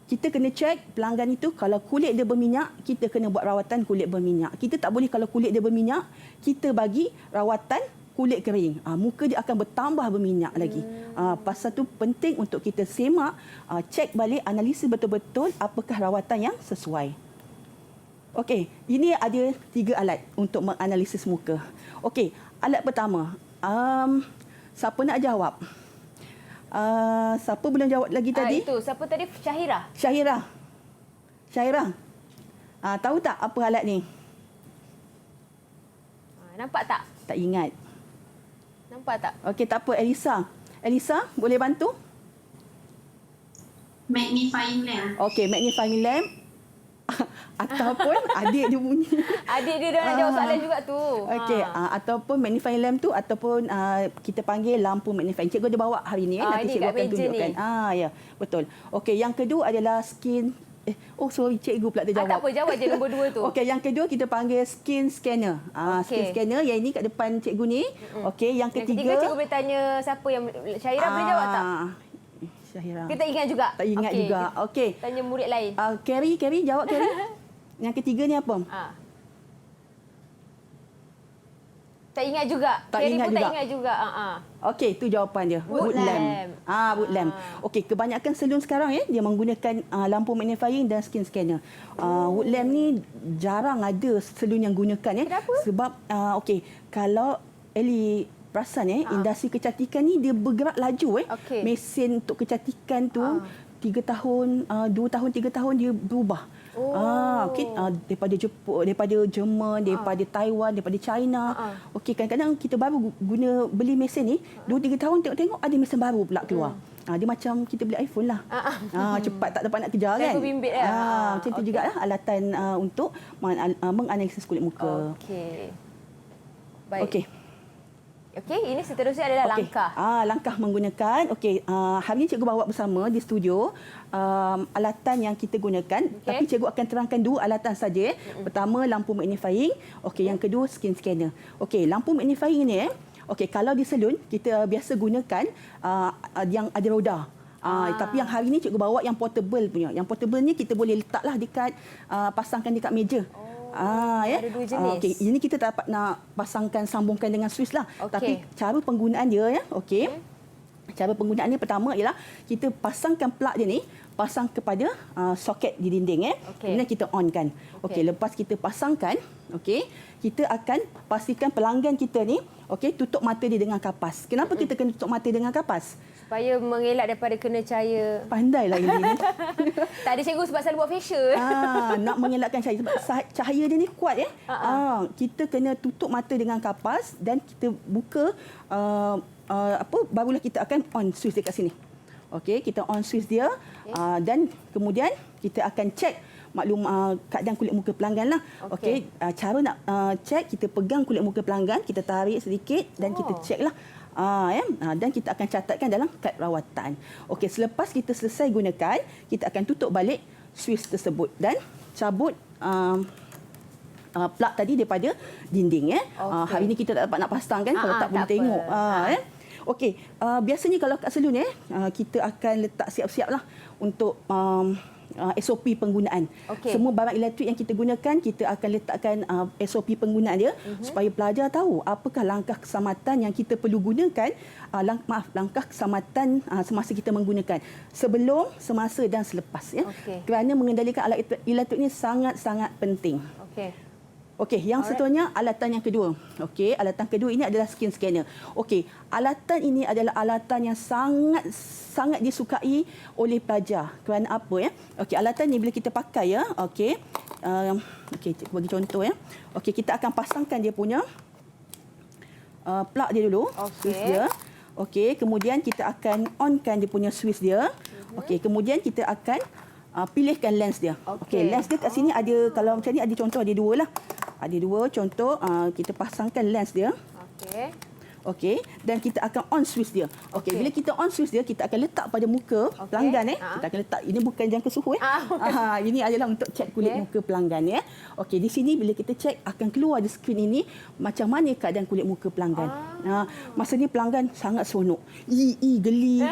Kita kena cek pelanggan itu kalau kulit dia berminyak, kita kena buat rawatan kulit berminyak. Kita tak boleh kalau kulit dia berminyak, kita bagi rawatan kulit kering. Muka dia akan bertambah berminyak lagi. Pasal tu penting untuk kita semak, cek balik, analisis betul-betul apakah rawatan yang sesuai. Okey, ini ada 3 alat untuk menganalisis muka. Okey, alat pertama. Siapa nak jawab? Siapa belum jawab lagi tadi? Itu, siapa tadi? Syahira. Syahira. Tahu tak apa alat ni? Nampak tak? Tak ingat. Nampak tak? Okey, tak apa. Elisa, boleh bantu? Magnifying lamp. Okey, magnifying lamp. Ataupun adik dia bunyi. Adik dia nak jawab soalan juga tu. Okey, ataupun magnifying lamp tu ataupun kita panggil lampu magnifying. Cikgu ada bawa hari ni nanti cikgu akan tunjukkan. Ya, betul. Okey, yang kedua adalah skin sorry, cikgu pula terjawab. Tak apa, jawab je nombor 2 tu. Okey, yang kedua kita panggil skin scanner. Skin scanner yang ini kat depan cikgu ni. Okey, yang ketiga cikgu boleh tanya siapa yang Syahira boleh jawab tak? Syahira. Kita ingat juga. Tak ingat juga. Okey. Tanya murid lain. Carrie jawab Carrie. Yang ketiga ni apa? Tak ingat juga. Carrie pun tak ingat juga. Okey, itu jawapan dia. Wood lamp. Wood lamp. Okey, kebanyakan salon sekarang dia menggunakan lampu magnifying dan skin scanner. Wood lamp ni jarang ada salon yang gunakan Kenapa? Sebab okey, kalau Ellie perasan industri kecantikan ni dia bergerak laju Okey. Mesin untuk kecantikan tu 3 tahun, 2 tahun, 3 tahun dia berubah. Okey, daripada Jepun, daripada Jerman, daripada Taiwan, daripada China. Okey, kadang-kadang kita baru beli mesin ni 2-3 tahun tengok ada mesin baru pula keluar. Dia macam kita beli iPhone lah. Cepat tak dapat nak kejar kan. Bimbit Macam tu jugalah alatan untuk menganalisis kulit muka. Okey. Baik. Okey. Okey, ini seterusnya adalah langkah. Langkah menggunakan. Okey, hari ini cikgu bawa bersama di studio alatan yang kita gunakan. Tapi cikgu akan terangkan 2 alatan saja. Pertama, lampu magnifying. Okey, yang kedua, skin scanner. Okey, lampu magnifying ni okey, kalau di salon kita biasa gunakan yang ada roda. Tapi yang hari ini cikgu bawa yang portable punya. Yang portable ni kita boleh letaklah dekat pasangkan dekat meja. Ada 2 jenis. Okey, ini kita tak dapat nak pasangkan, sambungkan dengan switch lah. Tapi cara penggunaan dia okey. Cara penggunaan ni pertama ialah kita pasangkan plug dia ni pasang kepada soket di dinding kemudian kita onkan. Okey, lepas kita pasangkan, okey, kita akan pastikan pelanggan kita ni tutup mata dia dengan kapas. Kenapa kita kena tutup mata dengan kapas? Supaya mengelak daripada kena cahaya. Pandailah ini. Tak ada cikgu sebab selalu buat facial. Nak mengelakkan cahaya. Sebab cahaya dia ni kuat kita kena tutup mata dengan kapas dan kita buka barulah kita akan on switch dekat sini. Okey, kita on switch dia dan kemudian kita akan cek keadaan kulit muka pelanggan lah. Okey, cara nak cek, kita pegang kulit muka pelanggan, kita tarik sedikit dan kita cek lah. Dan kita akan catatkan dalam kad rawatan. Okey, selepas kita selesai gunakan, kita akan tutup balik switch tersebut dan cabut plug tadi daripada dinding. Hari ini kita tak dapat nak pasang kan, kalau tak boleh tengok. Okey, biasanya kalau kat salon kita akan letak siap-siap lah untuk SOP penggunaan. Semua barang elektrik yang kita gunakan, kita akan letakkan SOP penggunaan dia supaya pelajar tahu apakah langkah keselamatan yang kita perlu gunakan, langkah keselamatan semasa kita menggunakan, sebelum, semasa dan selepas. Kerana mengendalikan alat elektrik ini sangat-sangat penting. Okey, yang seterusnya alatan yang kedua. Okey, alatan kedua ini adalah skin scanner. Okey, alatan ini adalah alatan yang sangat disukai oleh pelajar. Kerana apa Okey, alatan ni bila kita pakai okey. Cikgu bagi contoh Okey, kita akan pasangkan dia punya plug dia dulu, switch dia. Okey, kemudian kita akan onkan dia punya switch dia. Okey, kemudian kita akan pilihkan lens dia. Okey, lens dia kat sini ada, kalau macam ni ada contoh ada 2 lah. Ada 2 contoh, kita pasangkan lens dia. Okey, dan kita akan on switch dia. Okey, bila kita on switch dia, kita akan letak pada muka pelanggan Kita akan letak, ini bukan jangka suhu ini adalah untuk cek kulit muka pelanggan Okey, di sini bila kita cek akan keluar di skrin ini macam mana keadaan kulit muka pelanggan. Masa ni pelanggan sangat seronok. Geli.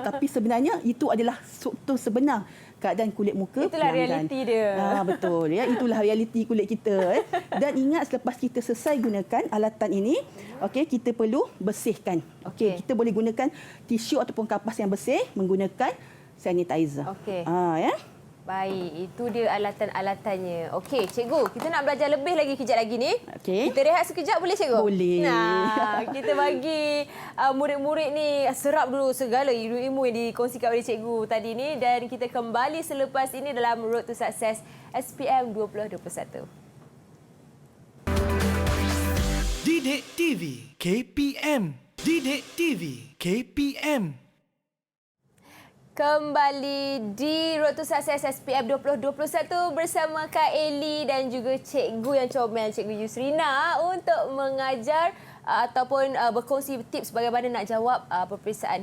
Tapi sebenarnya itu adalah struktur sebenar keadaan kulit muka itulah pelanggan. realiti dia. Betul itulah realiti kulit kita Dan ingat selepas kita selesai gunakan alatan ini, okey, kita perlu bersihkan. Okey, kita boleh gunakan tisu ataupun kapas yang bersih menggunakan sanitizer. Okey. Baik, itu dia alatan-alatannya. Okey, cikgu, kita nak belajar lebih lagi kejap lagi ni. Okey. Kita rehat sekejap boleh, cikgu? Boleh. Kita bagi murid-murid ni serap dulu segala ilmu yang dikongsikan oleh cikgu tadi ni dan kita kembali selepas ini dalam Road to Success SPM 2021. Didik TV KPM. Didik TV KPM. Kembali di Road to Success SPM 2021 bersama Kak Eli dan juga cikgu yang comel, Cikgu Yusrina untuk mengajar ataupun berkongsi tips bagaimana nak jawab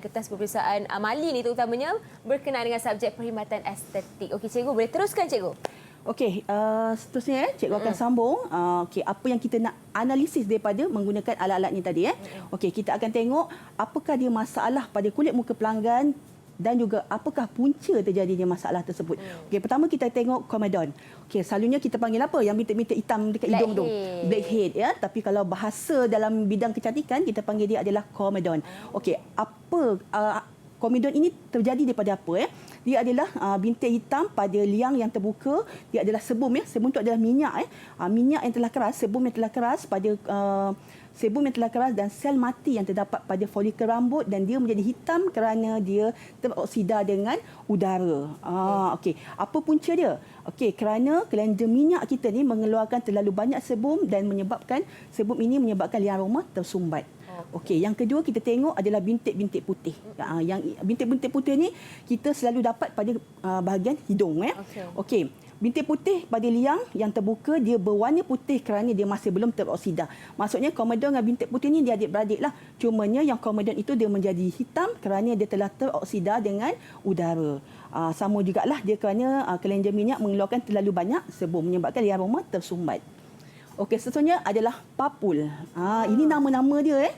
kertas peperiksaan amali ni terutamanya berkenaan dengan subjek perkhidmatan estetik. Okey, cikgu boleh teruskan, cikgu? Okey, seterusnya cikgu akan sambung okey, apa yang kita nak analisis daripada menggunakan alat-alat ni tadi Okey, kita akan tengok apakah dia masalah pada kulit muka pelanggan dan juga apakah punca terjadinya masalah tersebut. Okey, pertama kita tengok comedon. Okey, selalunya kita panggil apa? Yang bintik-bintik hitam dekat hidung tu. Blackhead Tapi kalau bahasa dalam bidang kecantikan kita panggil dia adalah comedon. Okey, apa comedon ini terjadi daripada apa Dia adalah bintik hitam pada liang yang terbuka. Dia adalah sebum Sebum itu adalah minyak minyak yang telah keras, sebum yang telah keras pada sebum yang telah keras dan sel mati yang terdapat pada folikel rambut dan dia menjadi hitam kerana dia teroksida dengan udara. Okey, apa punca dia? Okey, kerana kelenjar minyak kita ni mengeluarkan terlalu banyak sebum dan sebum ini menyebabkan liang roma tersumbat. Okey, yang kedua kita tengok adalah bintik-bintik putih. Yang bintik-bintik putih ni kita selalu dapat pada bahagian hidung Okey. Bintik putih pada liang yang terbuka dia berwarna putih kerana dia masih belum teroksida. Maksudnya comedon dengan bintik putih ni dia adik-beradik lah. Cumanya yang comedon itu dia menjadi hitam kerana dia telah teroksida dengan udara. Sama jugalah dia kerana kelenjar minyak mengeluarkan terlalu banyak sebum menyebabkan liang roma tersumbat. Okey, seterusnya adalah papul. Ini nama-nama dia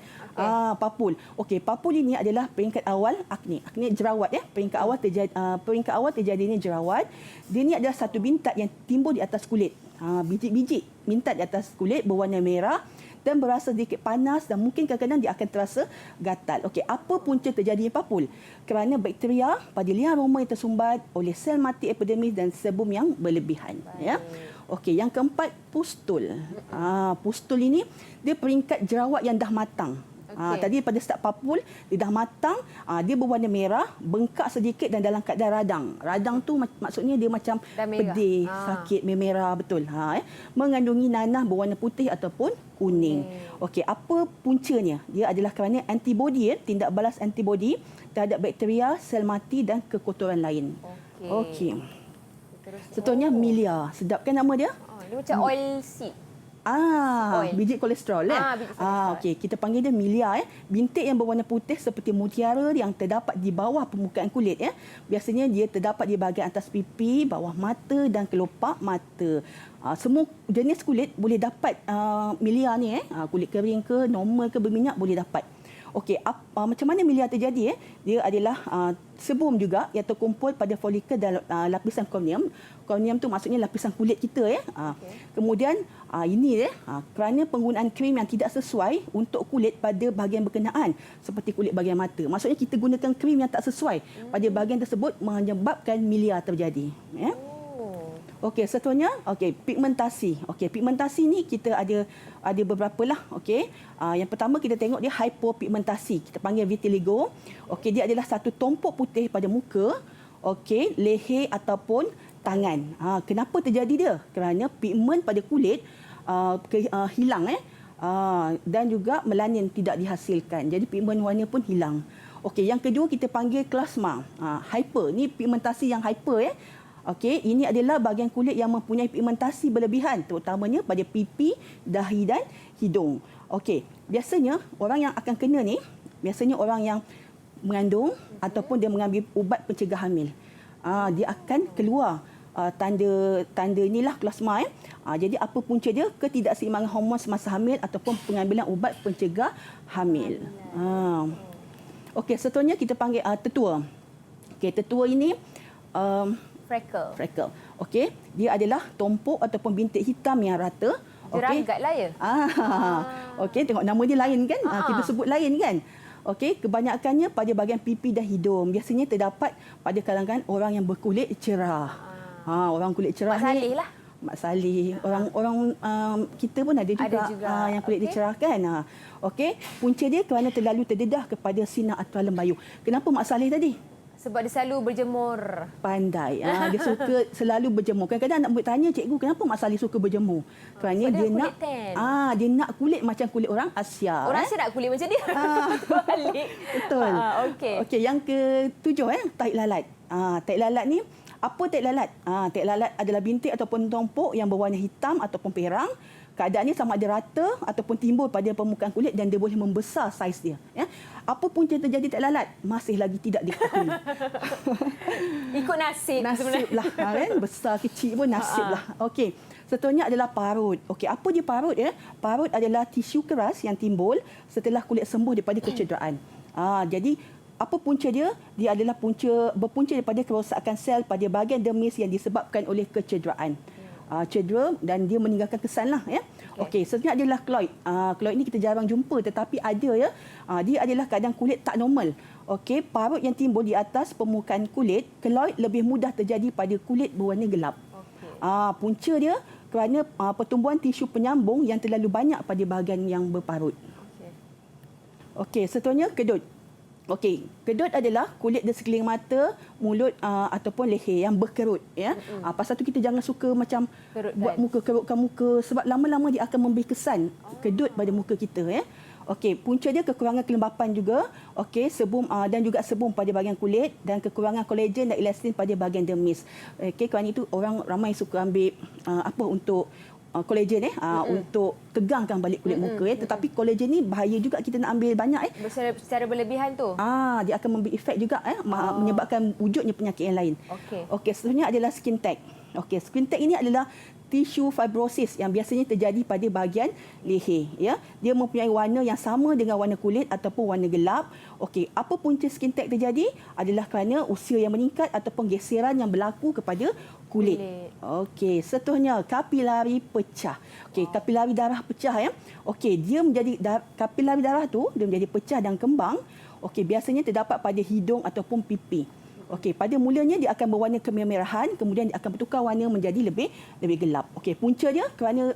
papul. Okey, papul ini adalah peringkat awal akne. Akne jerawat peringkat awal terjadinya jerawat. Dia ni adalah satu bintat yang timbul di atas kulit. Biji-biji bintat di atas kulit berwarna merah dan berasa sedikit panas dan mungkin kadang-kadang dia akan terasa gatal. Okey, apa punca terjadinya papul? Kerana bakteria pada liang roma yang tersumbat oleh sel mati epidermis dan sebum yang berlebihan. Okey, yang keempat pustul. Pustul ini dia peringkat jerawat yang dah matang. Tadi pada start papul, dia dah matang, dia berwarna merah, bengkak sedikit dan dalam keadaan radang. Radang tu maksudnya dia macam pedih, sakit, memerah, betul. Mengandungi nanah berwarna putih ataupun kuning. Okey, apa puncanya? Dia adalah kerana antibodi, tindak balas antibodi terhadap bakteria, sel mati dan kekotoran lain. Okey. Seterusnya milia. Sedap kan nama dia? Dia macam oil seed. Biji kolesterol biji kolesterol. Okey, kita panggil dia milia Bintik yang berwarna putih seperti mutiara yang terdapat di bawah permukaan kulit Biasanya dia terdapat di bahagian atas pipi, bawah mata dan kelopak mata. Semua jenis kulit boleh dapat milia ni kulit kering ke, normal ke, berminyak boleh dapat. Okey, macam mana milia terjadi? Dia adalah sebum juga yang terkumpul pada folikel dan lapisan korneum. Korneum tu maksudnya lapisan kulit kita Kemudian ini kerana penggunaan krim yang tidak sesuai untuk kulit pada bahagian berkenaan seperti kulit bahagian mata. Maksudnya kita gunakan krim yang tak sesuai pada bahagian tersebut menyebabkan milia terjadi. Okey, seterusnya pigmentasi. Okey, pigmentasi ni kita ada beberapa lah. Okey. Yang pertama kita tengok dia hypopigmentasi. Kita panggil vitiligo. Okey, dia adalah satu tompok putih pada muka, leher ataupun tangan. Kenapa terjadi dia? Kerana pigmen pada kulit hilang dan juga melanin tidak dihasilkan. Jadi pigmen warna pun hilang. Okey, yang kedua kita panggil klasma. Hyper ni pigmentasi yang hyper Okey, ini adalah bahagian kulit yang mempunyai pigmentasi berlebihan terutamanya pada pipi, dahi dan hidung. Okey, biasanya orang yang akan kena ni, biasanya orang yang mengandung ataupun dia mengambil ubat pencegah hamil. Dia akan keluar tanda inilah plasma. Jadi apa punca dia? Ketidakseimbangan hormon semasa hamil ataupun pengambilan ubat pencegah hamil. Okey, seterusnya kita panggil tetua. Okey, tetua ini freckle. Okey, dia adalah tompok ataupun bintik hitam yang rata. Jeragat lah ya? Okey, tengok nama dia lain kan? Kita sebut lain kan? Okey, kebanyakannya pada bahagian pipi dan hidung. Biasanya terdapat pada kalangan orang yang berkulit cerah. Orang kulit cerah Mak ni. Saleh lah. Mak Saleh. Orang kita pun ada juga, yang kulit dia cerah kan? Okey, punca dia kerana terlalu terdedah kepada sinar ultraviolet bayu. Kenapa Mak Saleh tadi? Sebab dia selalu berjemur. Pandai. Dia suka selalu berjemur. Kadang-kadang nak tanya cikgu, kenapa Mak Saleh suka berjemur? Kerana dia nak dia nak kulit macam kulit orang Asia. Orang Asia nak kulit macam dia. Balik. Betul. Okey, yang ke-7 tahi lalat. Tahi lalat ni, apa tahi lalat? Tahi lalat adalah bintik ataupun tompok yang berwarna hitam ataupun perang. Keadaannya sama ada rata ataupun timbul pada permukaan kulit dan dia boleh membesar saiz dia. Apa punca terjadi tahi lalat? Masih lagi tidak diketahui. Ikut nasib lah kan, besar kecil pun nasib lah. Okey, seterusnya adalah parut. Okey, apa dia parut ya? Parut adalah tisu keras yang timbul setelah kulit sembuh daripada kecederaan. Jadi apa punca dia? Dia adalah berpunca daripada kerosakan sel pada bahagian dermis yang disebabkan oleh kecederaan. Cedera dan dia meninggalkan kesan lah ya. Okey, seterusnya adalah keloid. Keloid ni kita jarang jumpa tetapi ada ya. Dia adalah keadaan kulit tak normal. Okey, parut yang timbul di atas permukaan kulit, keloid lebih mudah terjadi pada kulit berwarna gelap. Punca dia kerana pertumbuhan tisu penyambung yang terlalu banyak pada bahagian yang berparut. Okey, seterusnya kedut. Okey, kedut adalah kulit di sekeliling mata, mulut ataupun leher yang berkerut ya. Pasal tu kita jangan suka macam buat muka kerutkan muka sebab lama-lama dia akan memberi kesan kedut pada muka kita ya. Okey, punca dia kekurangan kelembapan juga. Okey, sebum dan juga sebum pada bahagian kulit dan kekurangan kolagen dan elastin pada bahagian dermis. Okey, kerana itu orang ramai suka ambil untuk kolagen untuk tegangkan balik kulit muka tetapi kolagen ni bahaya juga kita nak ambil banyak secara berlebihan tu. Dia akan memberi efek juga menyebabkan wujudnya penyakit yang lain. Okey, seterusnya adalah skin tag. Okey, skin tag ini adalah tisu fibrosis yang biasanya terjadi pada bahagian leher ya. Dia mempunyai warna yang sama dengan warna kulit ataupun warna gelap. Okey, apa punca skin tag terjadi? Adalah kerana usia yang meningkat ataupun geseran yang berlaku kepada kulit. Okey, seterusnya kapilari pecah. Okey, kapilari darah pecah ya. Okey, dia menjadi kapilari darah tu dia menjadi pecah dan kembang. Okey, biasanya terdapat pada hidung ataupun pipi. Okey, pada mulanya dia akan berwarna kemerahan, kemudian dia akan bertukar warna menjadi lebih gelap. Okey, punca dia kerana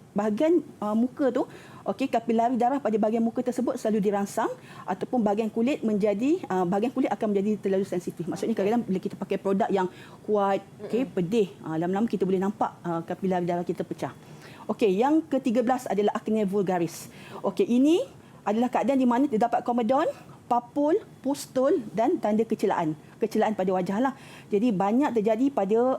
bahagian muka tu, okey, kapilari darah pada bahagian muka tersebut selalu dirangsang ataupun bahagian kulit akan menjadi terlalu sensitif. Maksudnya kadang-kadang bila kita pakai produk yang kuat, okey, pedih, lama-lama kita boleh nampak kapilari darah kita pecah. Okey, yang ke-13 adalah acne vulgaris. Okey, ini adalah keadaan di mana terdapat komedon, papul, pustul dan tanda kecelaan pada wajah lah. Jadi banyak terjadi pada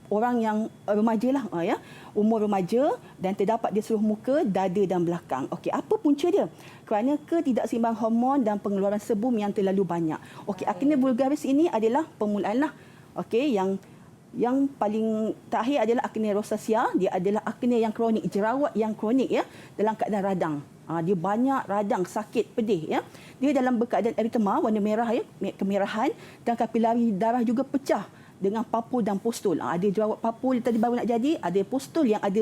orang yang remaja lah ya, umur remaja dan terdapat di seluruh muka, dada dan belakang. Okey, apa punca dia? Kerana ketidakseimbangan hormon dan pengeluaran sebum yang terlalu banyak. Okey, acne vulgaris ini adalah permulaan lah. Okey, yang paling terakhir adalah acne rosacea. Dia adalah acne yang kronik, jerawat yang kronik ya, dalam keadaan radang. Dia banyak radang, sakit, pedih ya. Dia dalam berkeadaan eritema, warna merah ya, kemerahan dan kapilari darah juga pecah dengan papul dan pustul. Ada jerawat papul tadi baru nak jadi, ada pustul yang ada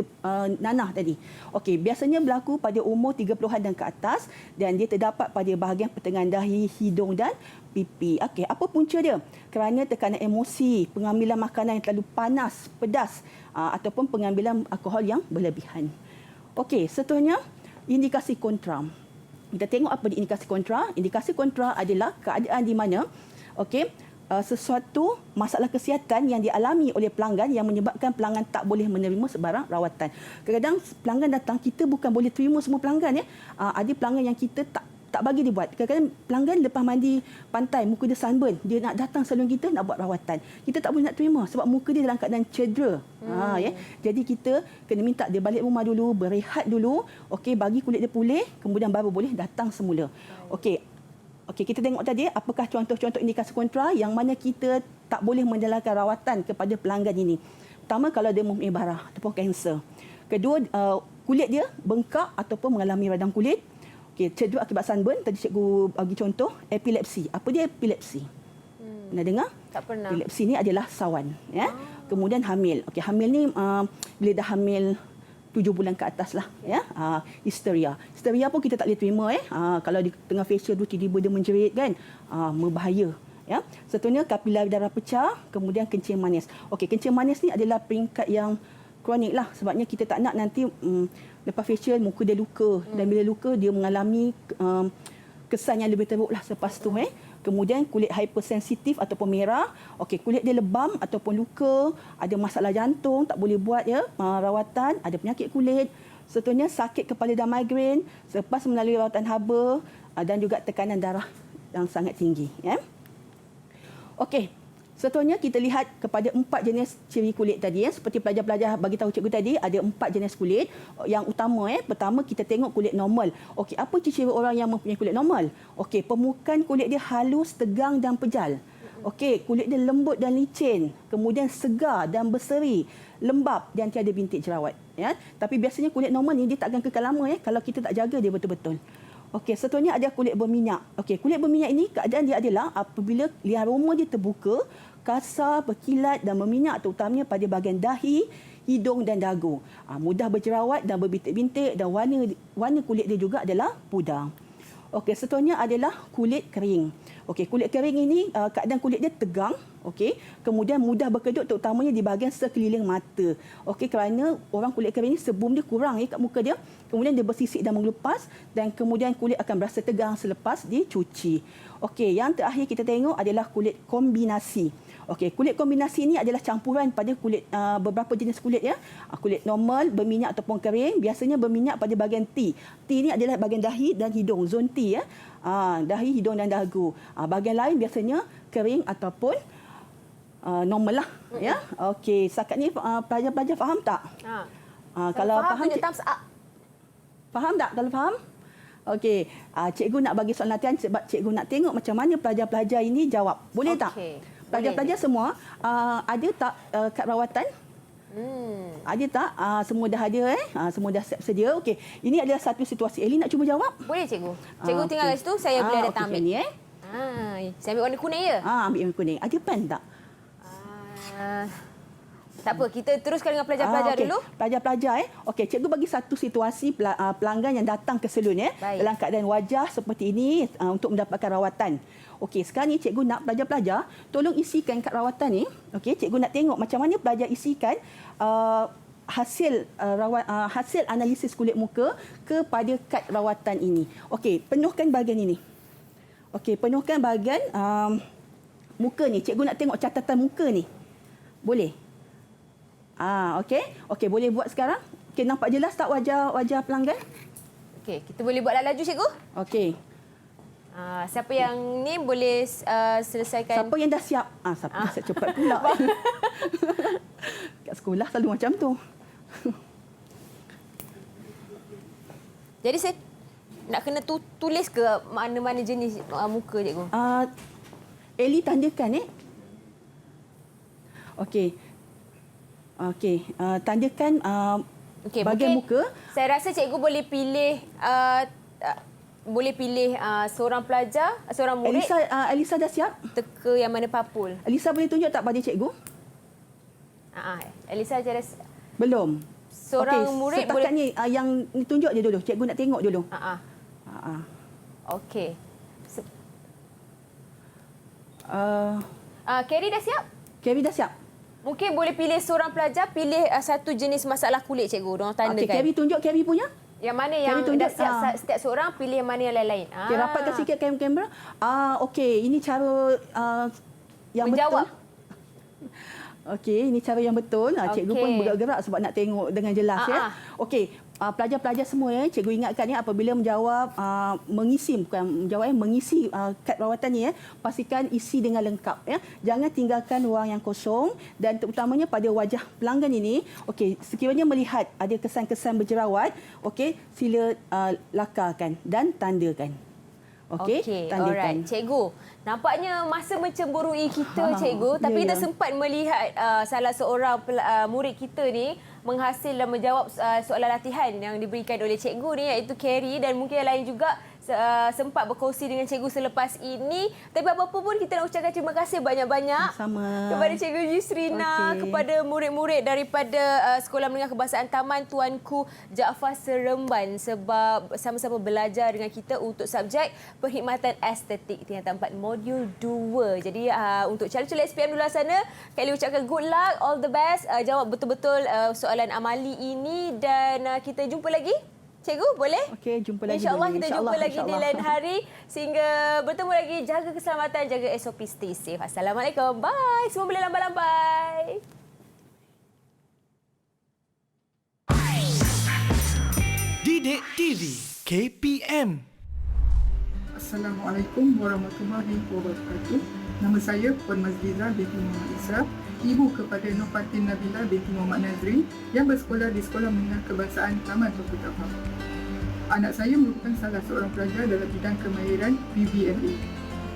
nanah tadi. Okey, biasanya berlaku pada umur 30-an dan ke atas dan dia terdapat pada bahagian pertengahan dahi, hidung dan pipi. Okey, apa punca dia? Kerana tekanan emosi, pengambilan makanan yang terlalu panas, pedas ataupun pengambilan alkohol yang berlebihan. Okey, seterusnya indikasi kontra. Kita tengok apa di indikasi kontra. Indikasi kontra adalah keadaan di mana sesuatu masalah kesihatan yang dialami oleh pelanggan yang menyebabkan pelanggan tak boleh menerima sebarang rawatan. Kadang-kadang pelanggan datang, kita bukan boleh terima semua pelanggan ya. Ada pelanggan yang kita tak bagi dia buat. Kadang-kadang pelanggan lepas mandi pantai, muka dia sunburn, dia nak datang salon kita nak buat rawatan. Kita tak boleh nak terima sebab muka dia dalam keadaan cedera. Ya. Jadi kita kena minta dia balik rumah dulu, berehat dulu, okey, bagi kulit dia pulih, kemudian baru boleh datang semula. Okey. Okey, kita tengok tadi apakah contoh-contoh indikasi kontra yang mana kita tak boleh menjalankan rawatan kepada pelanggan ini. Pertama, kalau dia mempunyai barah ataupun kanser. Kedua, kulit dia bengkak ataupun mengalami radang kulit. Okey, cedera akibat sunburn, tadi cikgu bagi contoh, epilepsi. Apa dia epilepsi? Pernah dengar? Tak pernah. Epilepsi ni adalah sawan. Ya. Kemudian hamil. Okey, hamil ni bila dah hamil 7 bulan ke atas lah, ya. Histeria. Histeria pun kita tak boleh terima, kalau di tengah facial tu tiba-tiba dia menjerit kan, berbahaya, ya. Satunya kapilari darah pecah, kemudian kencing manis. Okey, kencing manis ni adalah peringkat yang kronik lah, sebabnya kita tak nak nanti lepas facial muka dia luka, dan bila luka dia mengalami kesan yang lebih teruk lah selepas tu. Kemudian kulit hypersensitif ataupun merah. Okey, kulit dia lebam ataupun luka, ada masalah jantung, tak boleh buat ya rawatan, ada penyakit kulit. Satunya sakit kepala dan migrain selepas melalui rawatan haba, dan juga tekanan darah yang sangat tinggi, ya. Okey. Satunya kita lihat kepada 4 jenis ciri kulit tadi, ya. Seperti pelajar-pelajar bagi tahu cikgu tadi, ada 4 jenis kulit. Yang utama, pertama kita tengok kulit normal. Okey, apa ciri orang yang mempunyai kulit normal? Okey, permukaan kulit dia halus, tegang dan pejal. Okey, kulit dia lembut dan licin, kemudian segar dan berseri, lembap dan tiada bintik jerawat, ya. Tapi biasanya kulit normal ni dia tak akan kekal lama, kalau kita tak jaga dia betul-betul. Okey, satunya ada kulit berminyak. Okey, kulit berminyak ini keadaan dia adalah apabila liang roma dia terbuka, kasar, berkilat dan berminyak, terutamanya pada bahagian dahi, hidung dan dagu. Mudah berjerawat dan berbintik-bintik, dan warna kulit dia juga adalah pudar. Okey, satunya adalah kulit kering. Okey, kulit kering ini keadaan kulit dia tegang, okey, kemudian mudah berkedut terutamanya di bahagian sekeliling mata. Okey, kerana orang kulit kering ini sebum dia kurang kat muka dia, kemudian dia bersisik dan mengelupas, dan kemudian kulit akan berasa tegang selepas dicuci. Okey, yang terakhir kita tengok adalah kulit kombinasi. Okey, kulit kombinasi ini adalah campuran pada kulit beberapa jenis kulit, ya. Kulit normal, berminyak ataupun kering, biasanya berminyak pada bahagian T. T ini adalah bahagian dahi dan hidung, zon T, ya. Dahi, hidung dan dagu. Bahagian lain biasanya kering ataupun normal lah, ya. Okey, setakat ni pelajar-pelajar faham tak? Kalau faham, faham tak? Kalau faham? Okey, cikgu nak bagi soalan latihan sebab cikgu nak tengok macam mana pelajar-pelajar ini jawab. Boleh tak? Pelajar-pelajar semua ada tak kad rawatan? Ada tak? Semua dah ada, semua dah siap sedia. Okey, ini adalah satu situasi. Eli nak cuba jawab? Boleh, cikgu. Cikgu tinggal kat situ, saya boleh datang ambil. Ni, saya ambil warna kuning je? Ambil warna kuning. Ada pen tak? Tak apa, kita teruskan dengan pelajar-pelajar dulu. Pelajar-pelajar, okey, cikgu bagi satu situasi pelanggan yang datang ke salon, dalam keadaan wajah seperti ini untuk mendapatkan rawatan. Okey, sekarang ni cikgu nak pelajar-pelajar tolong isikan kad rawatan ni. Okey, cikgu nak tengok macam mana pelajar isikan hasil analisis kulit muka kepada kad rawatan ini. Okey, penuhkan bahagian ini. Okey, penuhkan bahagian muka ni. Cikgu nak tengok catatan muka ni. Boleh? Okey. Okey, boleh buat sekarang? Okey, nampak jelas tak wajah pelanggan? Okey, kita boleh buat laju, cikgu? Okey. Siapa yang ni boleh selesaikan? Siapa yang dah siap? Siapa dah siap cepat pula. Kat sekolah selalu macam tu. Jadi saya nak kena tulis ke mana-mana jenis muka, cikgu? Eli tandakan, Okey. Okey, tandakan bahagian muka. Saya rasa cikgu boleh pilih seorang pelajar, seorang murid. Elisa dah siap? Teka yang mana papul. Elisa boleh tunjuk tak pada cikgu? Elisa cara belum. Seorang murid boleh ni yang tunjuk je dulu. Cikgu nak tengok dulu. Okey. Carrie dah siap? Carrie dah siap. Mungkin boleh pilih seorang pelajar, pilih satu jenis masalah kulit, cikgu. Diorang tandakan. Okey, Carrie tunjuk Carrie punya. Yang mana yang dah siap setiap seorang, pilih yang mana yang lain-lain. Okey, rapatkan sikit kamera. Okey, ini cara yang menjawab. Betul. Okey, ini cara yang betul. Cikgu pun bergerak-gerak sebab nak tengok dengan jelas, ya. Okey, pelajar-pelajar semua ya, cikgu ingatkan ya, apabila menjawab mengisi kad rawatan ni ya, pastikan isi dengan lengkap ya. Jangan tinggalkan ruang yang kosong, dan terutamanya pada wajah pelanggan ini, okey, sekiranya melihat ada kesan-kesan berjerawat, okey, sila lakarkan dan tandakan. Okey, tandakan. Alright. Cikgu, nampaknya masa mencemburui kita, cikgu. Tapi kita sempat melihat salah seorang murid kita ni menghasil dan menjawab soalan latihan yang diberikan oleh cikgu ni, iaitu Carrie, dan mungkin yang lain juga sempat berkongsi dengan cikgu selepas ini. Tapi apa-apa pun kita nak ucapkan terima kasih banyak-banyak kepada Cikgu Yusrina, kepada murid-murid daripada Sekolah Menengah Kebangsaan Taman Tuanku Jaafar Seremban, sebab sama-sama belajar dengan kita untuk subjek perkhidmatan estetik tingkatan 4 modul 2. Jadi untuk calon-calon SPM di luar sana, Kak Li ucapkan good luck, all the best, jawab betul-betul soalan amali ini, dan kita jumpa lagi. Cikgu, boleh? Okey, jumpa lagi. InsyaAllah kita jumpa lagi di lain hari. Sehingga bertemu lagi, jaga keselamatan, jaga SOP, stay safe. Assalamualaikum. Bye. Semua boleh lambai-lambai. Didik TV KPM. Assalamualaikum warahmatullahi wabarakatuh. Nama saya Puan Mazliza binti Muhammad Isra, ibu kepada Nofatin Nabila binti Muhammad Nazrin yang bersekolah di Sekolah Menengah Kebangsaan Taman Tuanku Jaafar. Anak saya merupakan salah seorang pelajar dalam bidang kemahiran PVMA.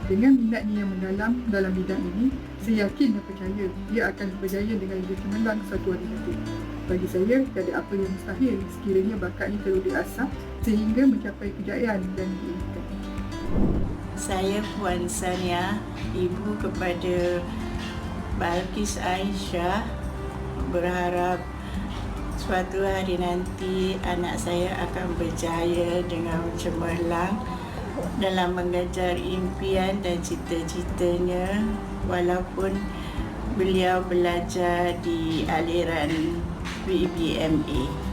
Dengan minatnya yang mendalam dalam bidang ini, saya yakin dan percaya dia akan berjaya dengan lebih cemerlang suatu hari nanti. Bagi saya, tiada apa yang mustahil sekiranya bakatnya perlu diasah sehingga mencapai kejayaan dan diinginkan. Saya Puan Sania, ibu kepada Balkis Aisyah, berharap suatu hari nanti anak saya akan berjaya dengan cemerlang dalam mengejar impian dan cita-citanya, walaupun beliau belajar di aliran PVMA.